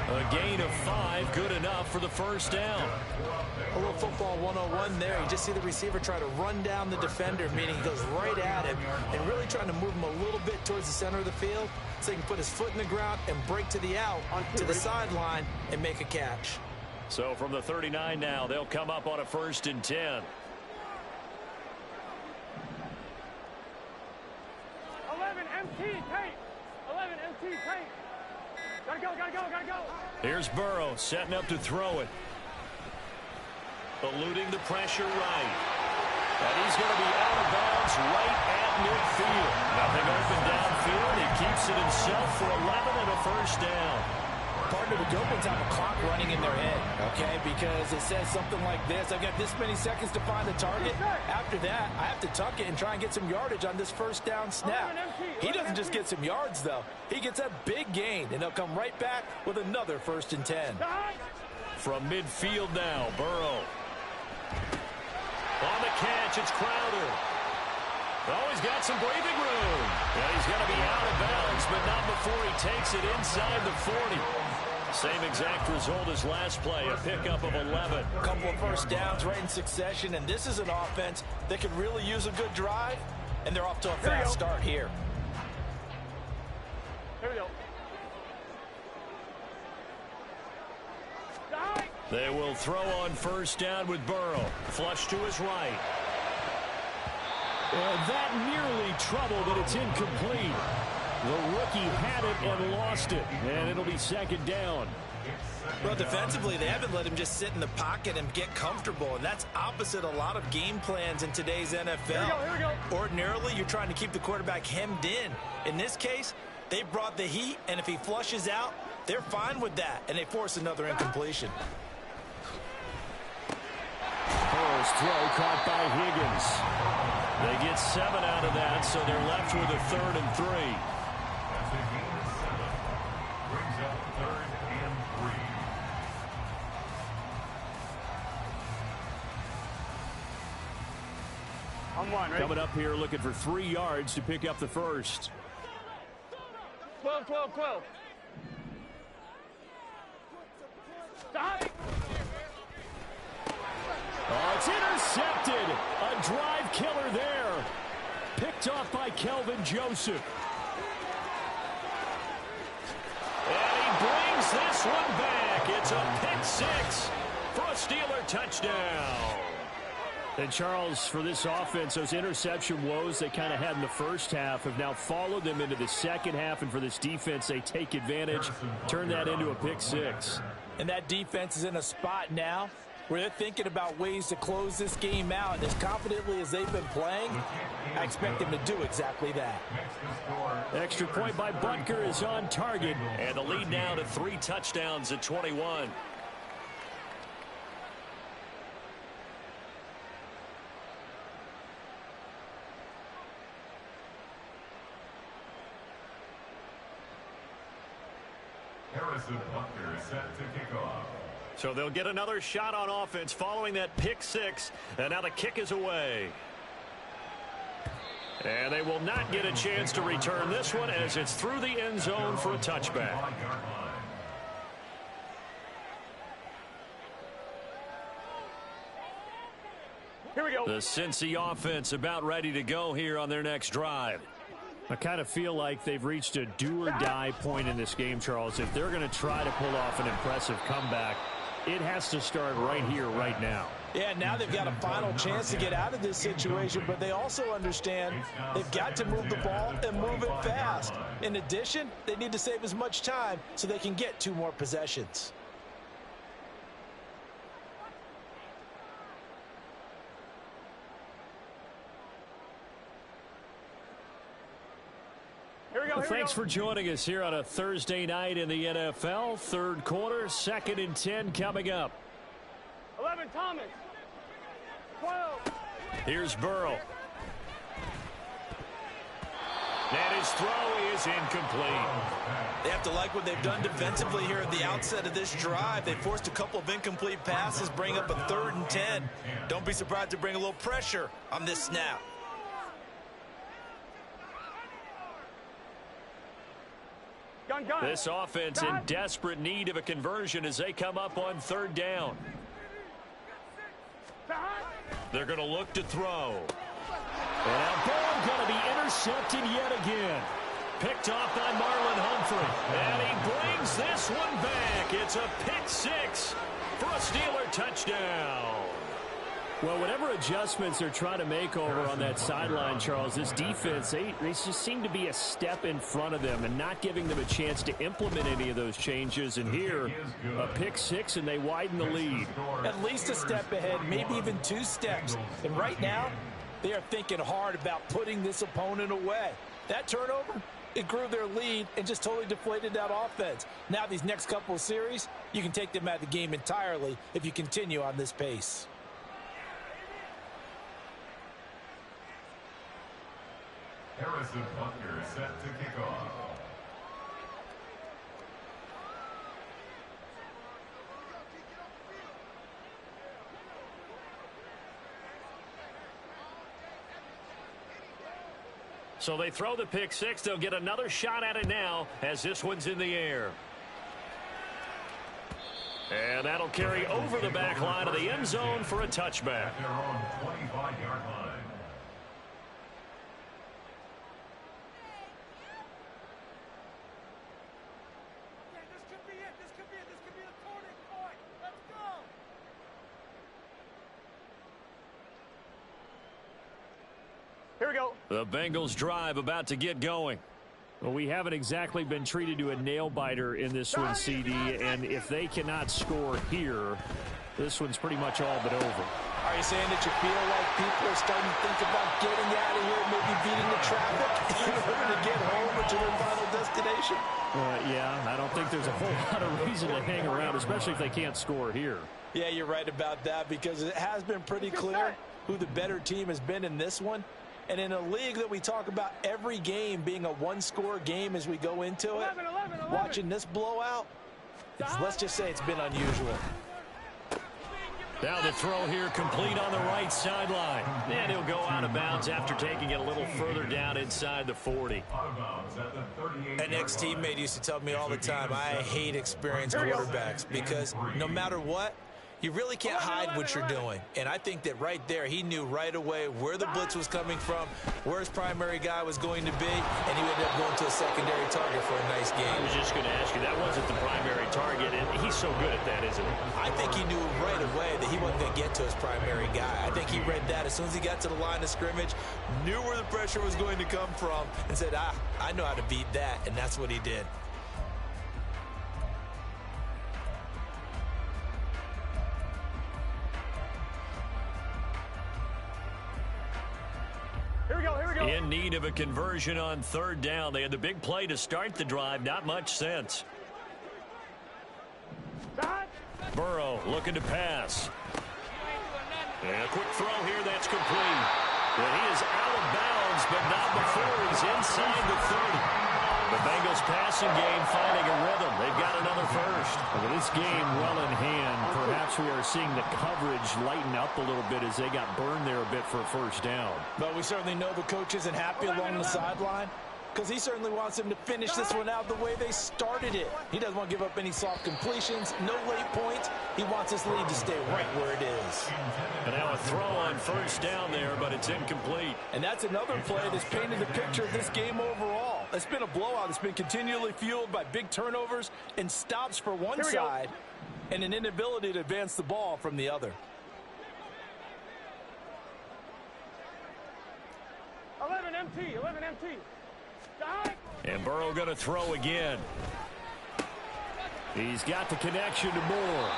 A gain of 5, good enough for the first down. A little football 101 there. You just see the receiver try to run down the defender, meaning he goes right at him and really trying to move him a little bit towards the center of the field so he can put his foot in the ground and break to the out, to the sideline, and make a catch. So from the 39 now, they'll come up on a 1st and 10. 11 MT tape. 11 MT tape. Gotta go. Here's Burrow setting up to throw it. Eluding the pressure right. And he's going to be out of bounds right at midfield. Nothing open downfield. He keeps it himself for 11 and a first down. Partner, the Gophers have a clock running in their head, okay? Because it says something like this. I've got this many seconds to find the target. After that, I have to tuck it and try and get some yardage on this first down snap. He doesn't just get some yards, though. He gets a big gain, and they'll come right back with another 1st and 10. From midfield now, Burrow. On the catch, it's Crowder. Oh, he's got some breathing room. And he's going to be out of bounds, but not before he takes it inside the 40. Same exact result as last play, a pickup of 11. A couple of first downs right in succession, and this is an offense that could really use a good drive, and they're off to a fast start here. Here we go. They will throw on 1st down with Burrow. Flush to his right. And that nearly troubled, but it's incomplete. The rookie had it and lost it, and it'll be 2nd down. Well, defensively, they haven't let him just sit in the pocket and get comfortable, and that's opposite a lot of game plans in today's NFL. Here we go. Ordinarily, you're trying to keep the quarterback hemmed in. In this case, they brought the heat, and if he flushes out, they're fine with that, and they force another incompletion. Burrow's throw caught by Higgins. They get 7 out of that, so they're left with a 3rd and 3. That's a gain of 7. Brings up 3rd and 3. On 1, ready? Coming up here looking for 3 yards to pick up the first. 12. Stop. Oh, it's intercepted. A drive killer there. Picked off by Kelvin Joseph. And he brings this one back. It's a pick 6 for a Steeler touchdown. And Charles, for this offense, those interception woes they kind of had in the first half have now followed them into the second half. And for this defense, they take advantage, turn that into a pick 6. And that defense is in a spot now where they're thinking about ways to close this game out. And as confidently as they've been playing, I expect them to do exactly that. Extra point by Butker is on target. And the lead now to 3 touchdowns at 21. Butker is set to kick off. So they'll get another shot on offense following that pick 6. And now the kick is away. And they will not get a chance to return this one as it's through the end zone for a touchback. Here we go. The Cincy offense about ready to go here on their next drive. I kind of feel like they've reached a do-or-die point in this game, Charles. If they're going to try to pull off an impressive comeback, it has to start right here, right now. Yeah, now they've got a final chance to get out of this situation, but they also understand they've got to move the ball and move it fast. In addition, they need to save as much time so they can get 2 more possessions. Thanks for joining us here on a Thursday night in the NFL. Third quarter, 2nd and 10 coming up. 11, Thomas. 12. Here's Burrow. And his throw is incomplete. They have to like what they've done defensively here at the outset of this drive. They forced a couple of incomplete passes, bring up a 3rd and 10. Don't be surprised to bring a little pressure on this snap. Gun. This offense in desperate need of a conversion as they come up on 3rd down. They're going to look to throw. And that ball going to be intercepted yet again. Picked off by Marlon Humphrey. And he brings this one back. It's a pick 6 for a Steeler touchdown. Well, whatever adjustments they're trying to make over on that sideline, Charles, this defense, they just seem to be a step in front of them and not giving them a chance to implement any of those changes. And here, a pick 6, and they widen the lead. At least a step ahead, maybe even 2 steps. And right now, they are thinking hard about putting this opponent away. That turnover, it grew their lead and just totally deflated that offense. Now these next couple of series, you can take them out of the game entirely if you continue on this pace. Harrison Butker set to kick off. So they throw the pick 6. They'll get another shot at it now as this one's in the air. And that'll carry over the back line of the end zone for a touchback. At their own 25-yard line. Here we go. The Bengals drive about to get going. Well, we haven't exactly been treated to a nail-biter in this one, CD, and if they cannot score here, this one's pretty much all but over. Are you saying that you feel like people are starting to think about getting out of here, maybe beating the traffic in order to get home or to their final destination? Yeah, I don't think there's a whole lot of reason to hang around, especially if they can't score here. Yeah, you're right about that because it has been pretty clear who the better team has been in this one. And in a league that we talk about every game being a one-score game as we go into it, 11. watching this blowout, let's just say it's been unusual. Now the throw here complete on the right sideline. And he'll go out of bounds after taking it a little further down inside the 40. An ex-teammate used to tell me all the time, I hate experienced quarterbacks because no matter what, you really can't hide what you're doing. And I think that right there, he knew right away where the blitz was coming from, where his primary guy was going to be, and he ended up going to a secondary target for a nice game. I was just going to ask you, that wasn't the primary target, and he's so good at that, isn't he? I think he knew right away that he wasn't going to get to his primary guy. I think he read that as soon as he got to the line of scrimmage, knew where the pressure was going to come from, and said, I know how to beat that, and that's what he did. In need of a conversion on third down. They had the big play to start the drive. Not much sense. Burrow looking to pass. And a quick throw here. That's complete. And he is out of bounds, but not before he's inside the 30. The Bengals passing game finding a rhythm. They've got another first. With this game well in hand, perhaps we are seeing the coverage lighten up a little bit as they got burned there a bit for a first down. But we certainly know the coach isn't happy along the sideline, because he certainly wants them to finish this one out the way they started it. He doesn't want to give up any soft completions, no late points. He wants this lead to stay right where it is. And now a throw on first down there, but it's incomplete. And that's another play that's painted the picture of this game overall. It's been a blowout. It's been continually fueled by big turnovers and stops for one side and an inability to advance the ball from the other. 11 MT, 11 MT. And Burrow going to throw again. He's got the connection to Moore.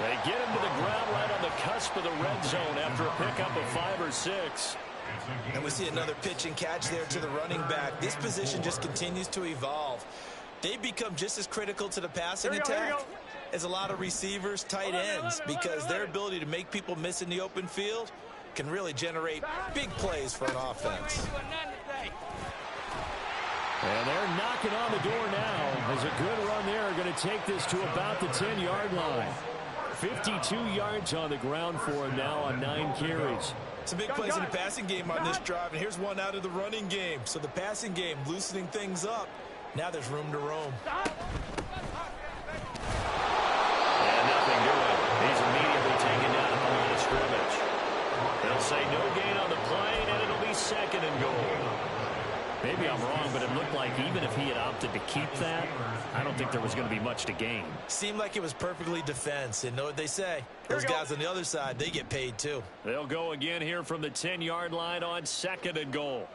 They get him to the ground right on the cusp of the red zone after a pickup of 5 or 6. And we see another pitch and catch there to the running back. This position just continues to evolve. They become just as critical to the passing attack as a lot of receivers, tight ends, because their ability to make people miss in the open field can really generate big plays for an offense. And they're knocking on the door now. As a good run there, going to take this to about the 10-yard line. 52 yards on the ground for him now on 9 carries. Some big plays in the passing game on this drive, and here's one out of the running game. So the passing game loosening things up. Now there's room to roam. And nothing doing. He's immediately taken down at the line of scrimmage. They'll say no gain on the play, and it'll be 2nd and goal. Maybe I'm wrong, but it looked like even if he had opted to keep that, I don't think there was going to be much to gain. Seemed like it was perfectly defense. And know what they say. Those guys on the other side, they get paid too. They'll go again here from the 10-yard line on 2nd and goal.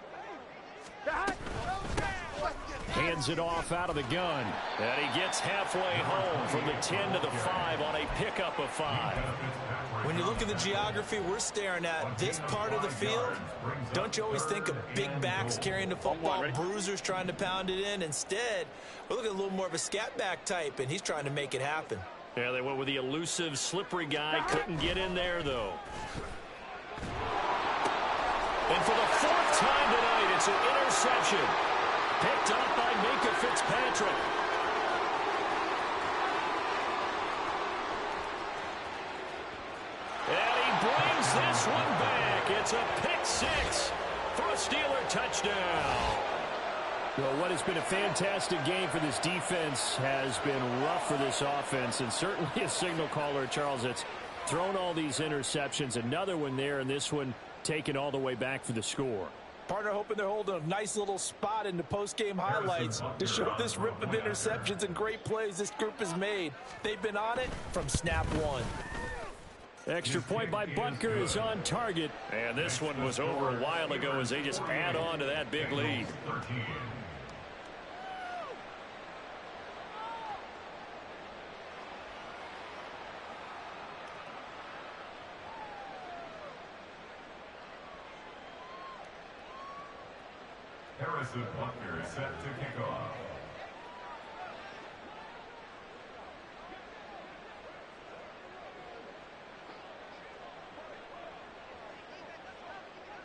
Hands it off out of the gun. And he gets halfway home from the 10 to the 5 on a pickup of 5. When you look at the geography we're staring at, this part of the field, don't you always think of big backs carrying the football, bruisers trying to pound it in? Instead, we're looking at a little more of a scat back type, and he's trying to make it happen. Yeah, they went with the elusive, slippery guy. Couldn't get in there, though. And for the 4th time tonight, it's an interception. Picked up by Minka Fitzpatrick. And he brings this one back. It's a pick 6 for a Steeler touchdown. Well, what has been a fantastic game for this defense has been rough for this offense, and certainly a signal caller, Charles, that's thrown all these interceptions. Another one there, and this one taken all the way back for the score. Partner hoping they're holding a nice little spot in the post-game highlights to show this rip of interceptions and great plays this group has made. They've been on it from snap 1. Extra point by Butker is on target. And this one was over a while ago as they just add on to that big lead. Harrison Butker is set to kick off.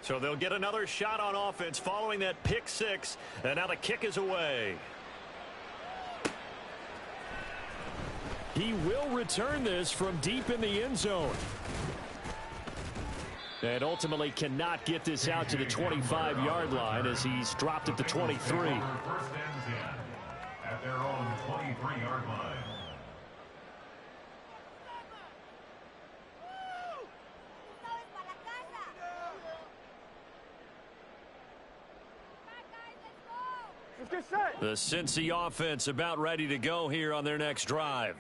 So they'll get another shot on offense following that pick 6. And now the kick is away. He will return this from deep in the end zone. And ultimately cannot get this out to the 25-yard line as he's dropped at the 23. 1st and 10 at their own 23-yard line. The Cincy offense about ready to go here on their next drive.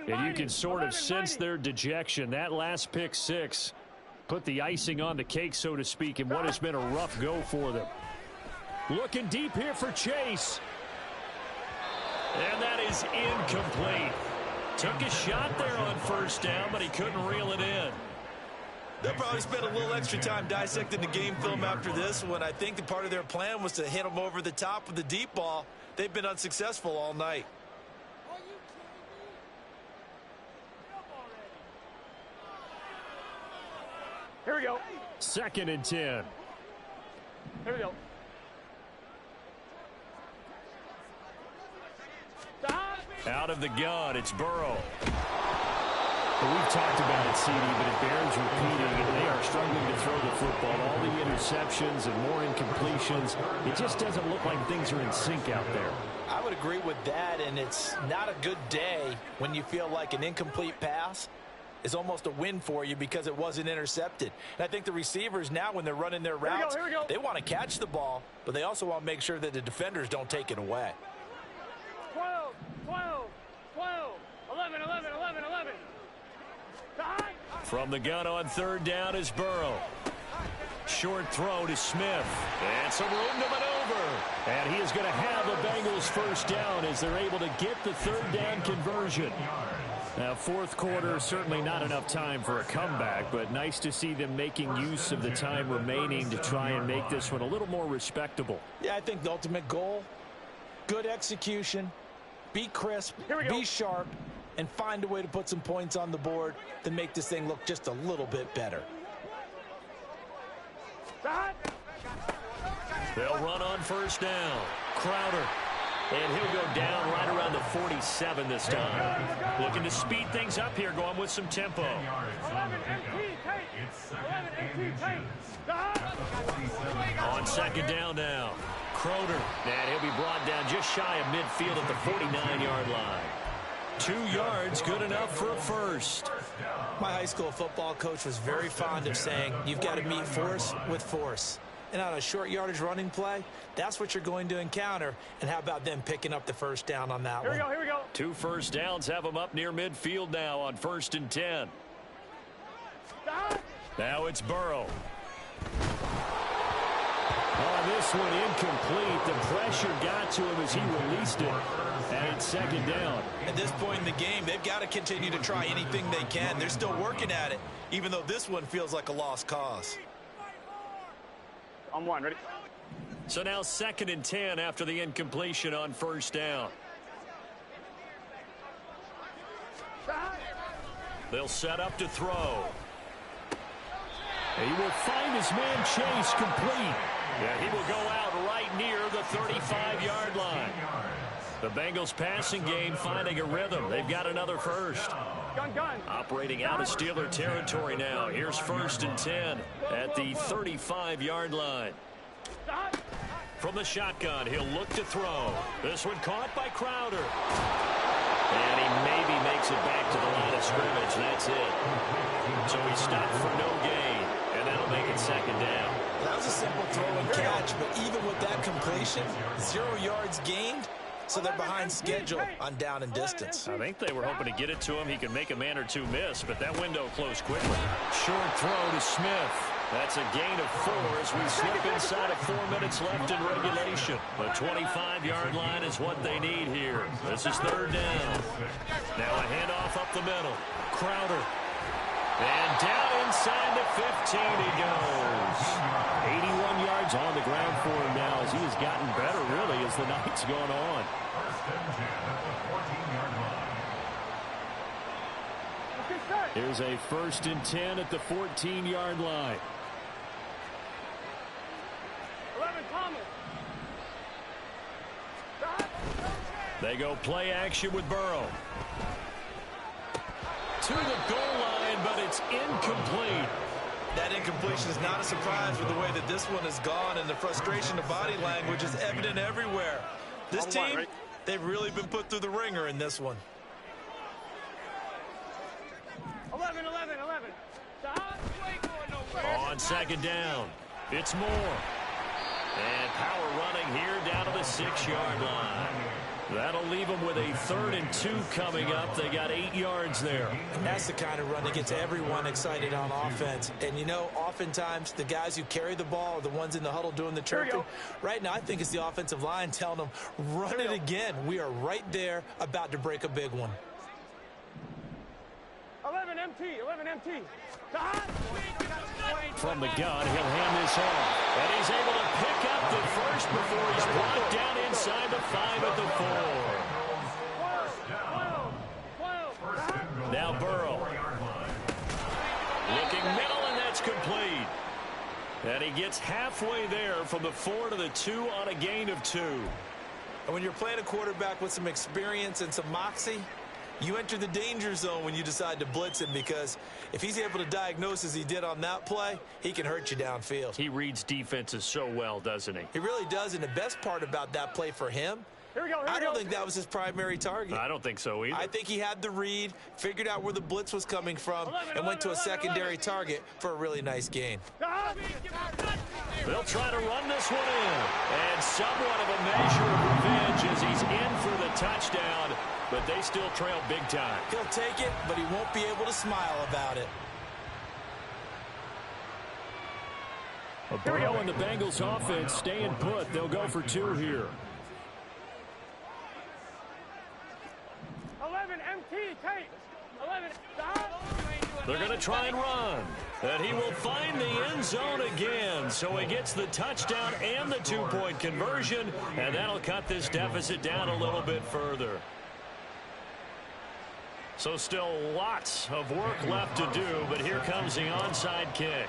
And you can sort of sense their dejection. That last pick 6 put the icing on the cake, so to speak, in what has been a rough go for them. Looking deep here for Chase. And that is incomplete. Took a shot there on 1st down, but he couldn't reel it in. They'll probably spend a little extra time dissecting the game film after this one. I think the part of their plan was to hit them over the top with the deep ball. They've been unsuccessful all night. Here we go. 2nd and 10. Here we go. Out of the gun, it's Burrow. Well, we've talked about it, CD, but it bears repeating. They are struggling to throw the football. All the interceptions and more incompletions. It just doesn't look like things are in sync out there. I would agree with that, and it's not a good day when you feel like an incomplete pass is almost a win for you because it wasn't intercepted. And I think the receivers now, when they're running their routes, they want to catch the ball, but they also want to make sure that the defenders don't take it away. 12, 12, 12, 11, 11, 11, 11. From the gun on 3rd down is Burrow. Short throw to Smith. And some room to maneuver. And he is going to have the Bengals 1st down as they're able to get the 3rd down conversion. Now, 4th quarter, certainly not enough time for a comeback, but nice to see them making use of the time remaining to try and make this one a little more respectable. Yeah, I think the ultimate goal, good execution, be crisp, be sharp, and find a way to put some points on the board to make this thing look just a little bit better. They'll run on 1st down. Crowder. And he'll go down right around the 47 this time. Looking to speed things up here, going with some tempo. 11 MT tape. 11 MT tape. On 2nd down now. Crowder. And he'll be brought down just shy of midfield at the 49-yard line. 2 yards, good enough for a 1st. My high school football coach was very fond of saying, you've got to meet force with force. And on a short yardage running play, that's what you're going to encounter. And how about them picking up the 1st down on that one? Here we go. 2 1st downs have them up near midfield now on 1st and 10. Now it's Burrow. Oh, this one incomplete. The pressure got to him as he released it. And it's 2nd down. At this point in the game, they've got to continue to try anything they can. They're still working at it, even though this one feels like a lost cause. On 1, ready? So now 2nd and 10 after the incompletion on 1st down. They'll set up to throw. He will find his man Chase complete. Yeah, he will go out right near the 35-yard line. The Bengals passing game finding a rhythm. They've got another 1st. Gun. Operating out of Steeler territory now. Here's 1st and 10 at the 35-yard line. From the shotgun, he'll look to throw. This one caught by Crowder. And he maybe makes it back to the line of scrimmage. That's it. So he stopped for no gain, and that'll make it 2nd down. That was a simple throw and catch, but even with that completion, 0 yards gained. So they're behind schedule on down and distance. I think they were hoping to get it to him. He could make a man or 2 miss, but that window closed quickly. Short throw to Smith. That's a gain of 4 as we slip inside of 4 minutes left in regulation. The 25-yard line is what they need here. This is 3rd down. Now a handoff up the middle. Crowder. And down inside the 15 he goes. 81 yards on the ground for him now as he has gotten better, really, as the night's gone on. Here's a 1st and 10 at the 14-yard line. 11 Thomas. They go play action with Burrow. To the goal line, but it's incomplete. That incompletion is not a surprise with the way that this one has gone, and the frustration of body language is evident everywhere. This team, they've really been put through the ringer in this one. 11. On 2nd down, it's Moore. And power running here down to the 6-yard line. That'll leave them with a 3rd and 2 coming up. They got 8 yards there. And that's the kind of run that gets everyone excited on offense. And, you know, oftentimes the guys who carry the ball are the ones in the huddle doing the chirping. Right now, I think it's the offensive line telling them, run it again. We are right there about to break a big one. 11. MT. 11 MT. From the gun, he'll hand this off. And he's able to pick up the first before he's brought down inside the 5 at the 4. Now Burrow. Looking middle, and that's complete. And he gets halfway there from the 4 to the 2 on a gain of 2. And when you're playing a quarterback with some experience and some moxie, you enter the danger zone when you decide to blitz him, because if he's able to diagnose as he did on that play, he can hurt you downfield. He reads defenses so well, doesn't he? He really does, and the best part about that play for him, I don't think that was his primary target. I don't think so either. I think he had the read, figured out where the blitz was coming from, and went to a secondary target for a really nice gain. They'll try to run this one in. And somewhat of a measure of revenge as he's in for the touchdown, but they still trail big time. He'll take it, but he won't be able to smile about it. Burrow and the Bengals offense staying put. They'll go for 2 here. 11 MT. Take. 11. They're going to try and run. And he will find the end zone again. So he gets the touchdown and the 2-point conversion. And that'll cut this deficit down a little bit further. So still lots of work left to do. But here comes the onside kick.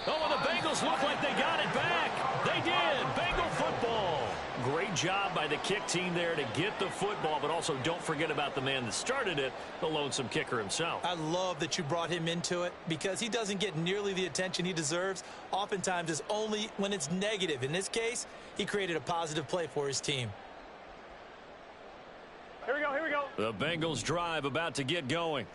Oh, and the Bengals look like they got it back. They did. Bengal football. Great job by the kick team there to get the football, but also don't forget about the man that started it, the lonesome kicker himself. I love that you brought him into it, because he doesn't get nearly the attention he deserves. Oftentimes it's only when it's negative. In this case, he created a positive play for his team. Here we go. Here we go. The Bengals drive about to get going.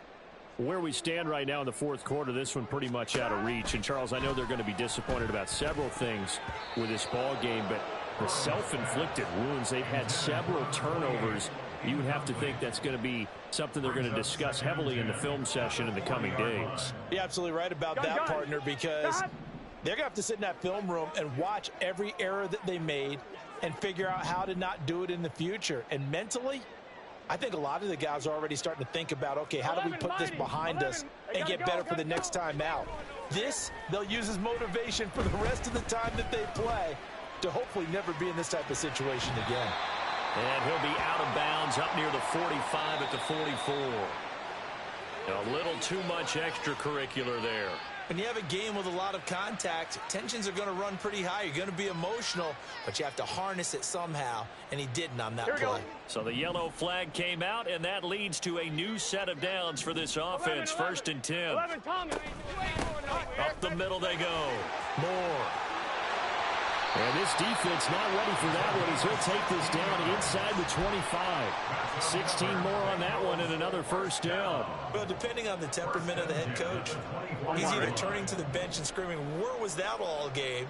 Where we stand right now in the fourth quarter, this one pretty much out of reach. And, Charles, I know they're going to be disappointed about several things with this ball game, but the self-inflicted wounds, they've had several turnovers. You would have to think that's going to be something they're going to discuss heavily in the film session in the coming days. You're absolutely right about that, partner, because they're going to have to sit in that film room and watch every error that they made and figure out how to not do it in the future. And mentally, I think a lot of the guys are already starting to think about, okay, how do we put this behind us and get better for the next time out? This, they'll use as motivation for the rest of the time that they play to hopefully never be in this type of situation again. And he'll be out of bounds up near the 45 at the 44. A little too much extracurricular there. When you have a game with a lot of contact, tensions are going to run pretty high. You're going to be emotional, but you have to harness it somehow, and he didn't on that play. So the yellow flag came out, and that leads to a new set of downs for this offense. 1st and 10. 11 Tommy. Up the middle they go. Moore. And this defense not ready for that one as he'll take this down inside the 25. 16 more on that one and another first down. Well, depending on the temperament of the head coach, he's either turning to the bench and screaming, where was that all game?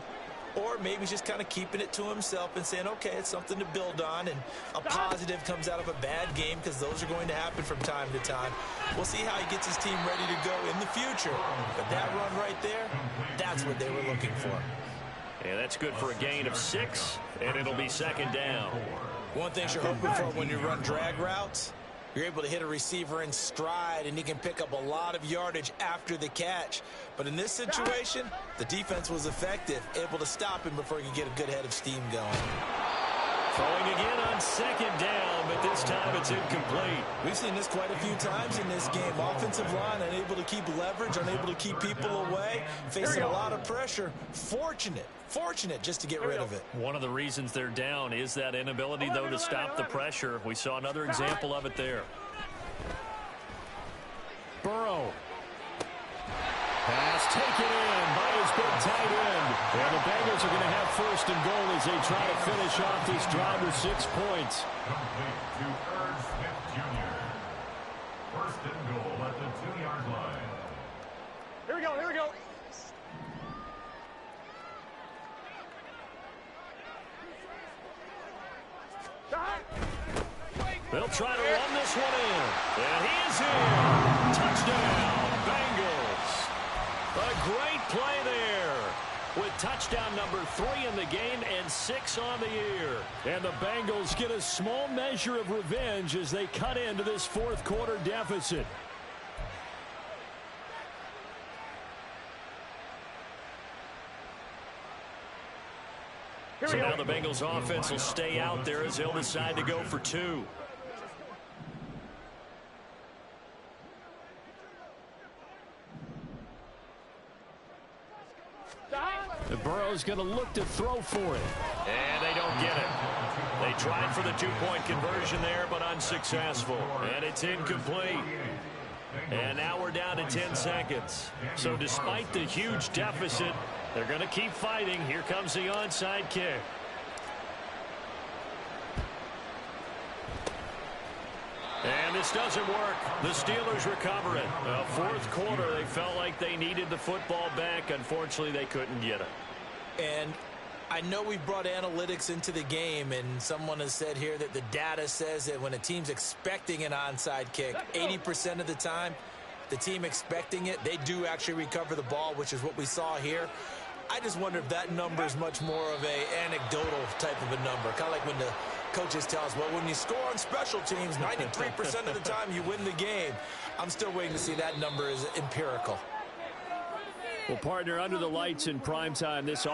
Or maybe just kind of keeping it to himself and saying, okay, it's something to build on, and a positive comes out of a bad game, because those are going to happen from time to time. We'll see how he gets his team ready to go in the future. But that run right there, that's what they were looking for. And that's good for a gain of 6, and it'll be 2nd down. One thing you're hoping for when you run drag routes, you're able to hit a receiver in stride, and he can pick up a lot of yardage after the catch. But in this situation, the defense was effective, able to stop him before he could get a good head of steam going. Throwing again on 2nd down, but this time it's incomplete. We've seen this quite a few times in this game. Offensive line unable to keep leverage, unable to keep people away, facing a lot of pressure. Fortunate just to get rid of it. One of the reasons they're down is that inability, though, to stop the pressure. We saw another example of it there. Burrow. Pass taken in by his big tight end. And the Bengals are going to have 1st and goal as they try to finish off this drive with 6 points. Complete to Irv Smith Jr. 1st and goal at the 2-yard line. Here we go. Here we go. They'll try to run this one in. And he is in. Touchdown, Bengals. A great play there. with touchdown number 3 in the game and 6 on the year. And the Bengals get a small measure of revenge as they cut into this fourth quarter deficit. So now the Bengals offense will stay out there as they'll decide to go for 2. And Burrow's going to look to throw for it. And they don't get it. They tried for the 2-point conversion there, but unsuccessful. And it's incomplete. And now we're down to 10 seconds. So despite the huge deficit, they're going to keep fighting. Here comes the onside kick. And this doesn't work. The Steelers recover it. Fourth quarter, they felt like they needed the football back. Unfortunately, they couldn't get it. And I know we brought analytics into the game, and someone has said here that the data says that when a team's expecting an onside kick, 80% of the time, the team expecting it, they do actually recover the ball, which is what we saw here. I just wonder if that number is much more of a anecdotal type of a number. Kind of like when the coaches tell us, well, when you score on special teams, 93% of the time you win the game. I'm still waiting to see that number is empirical. Well, partner, under the lights in prime time, this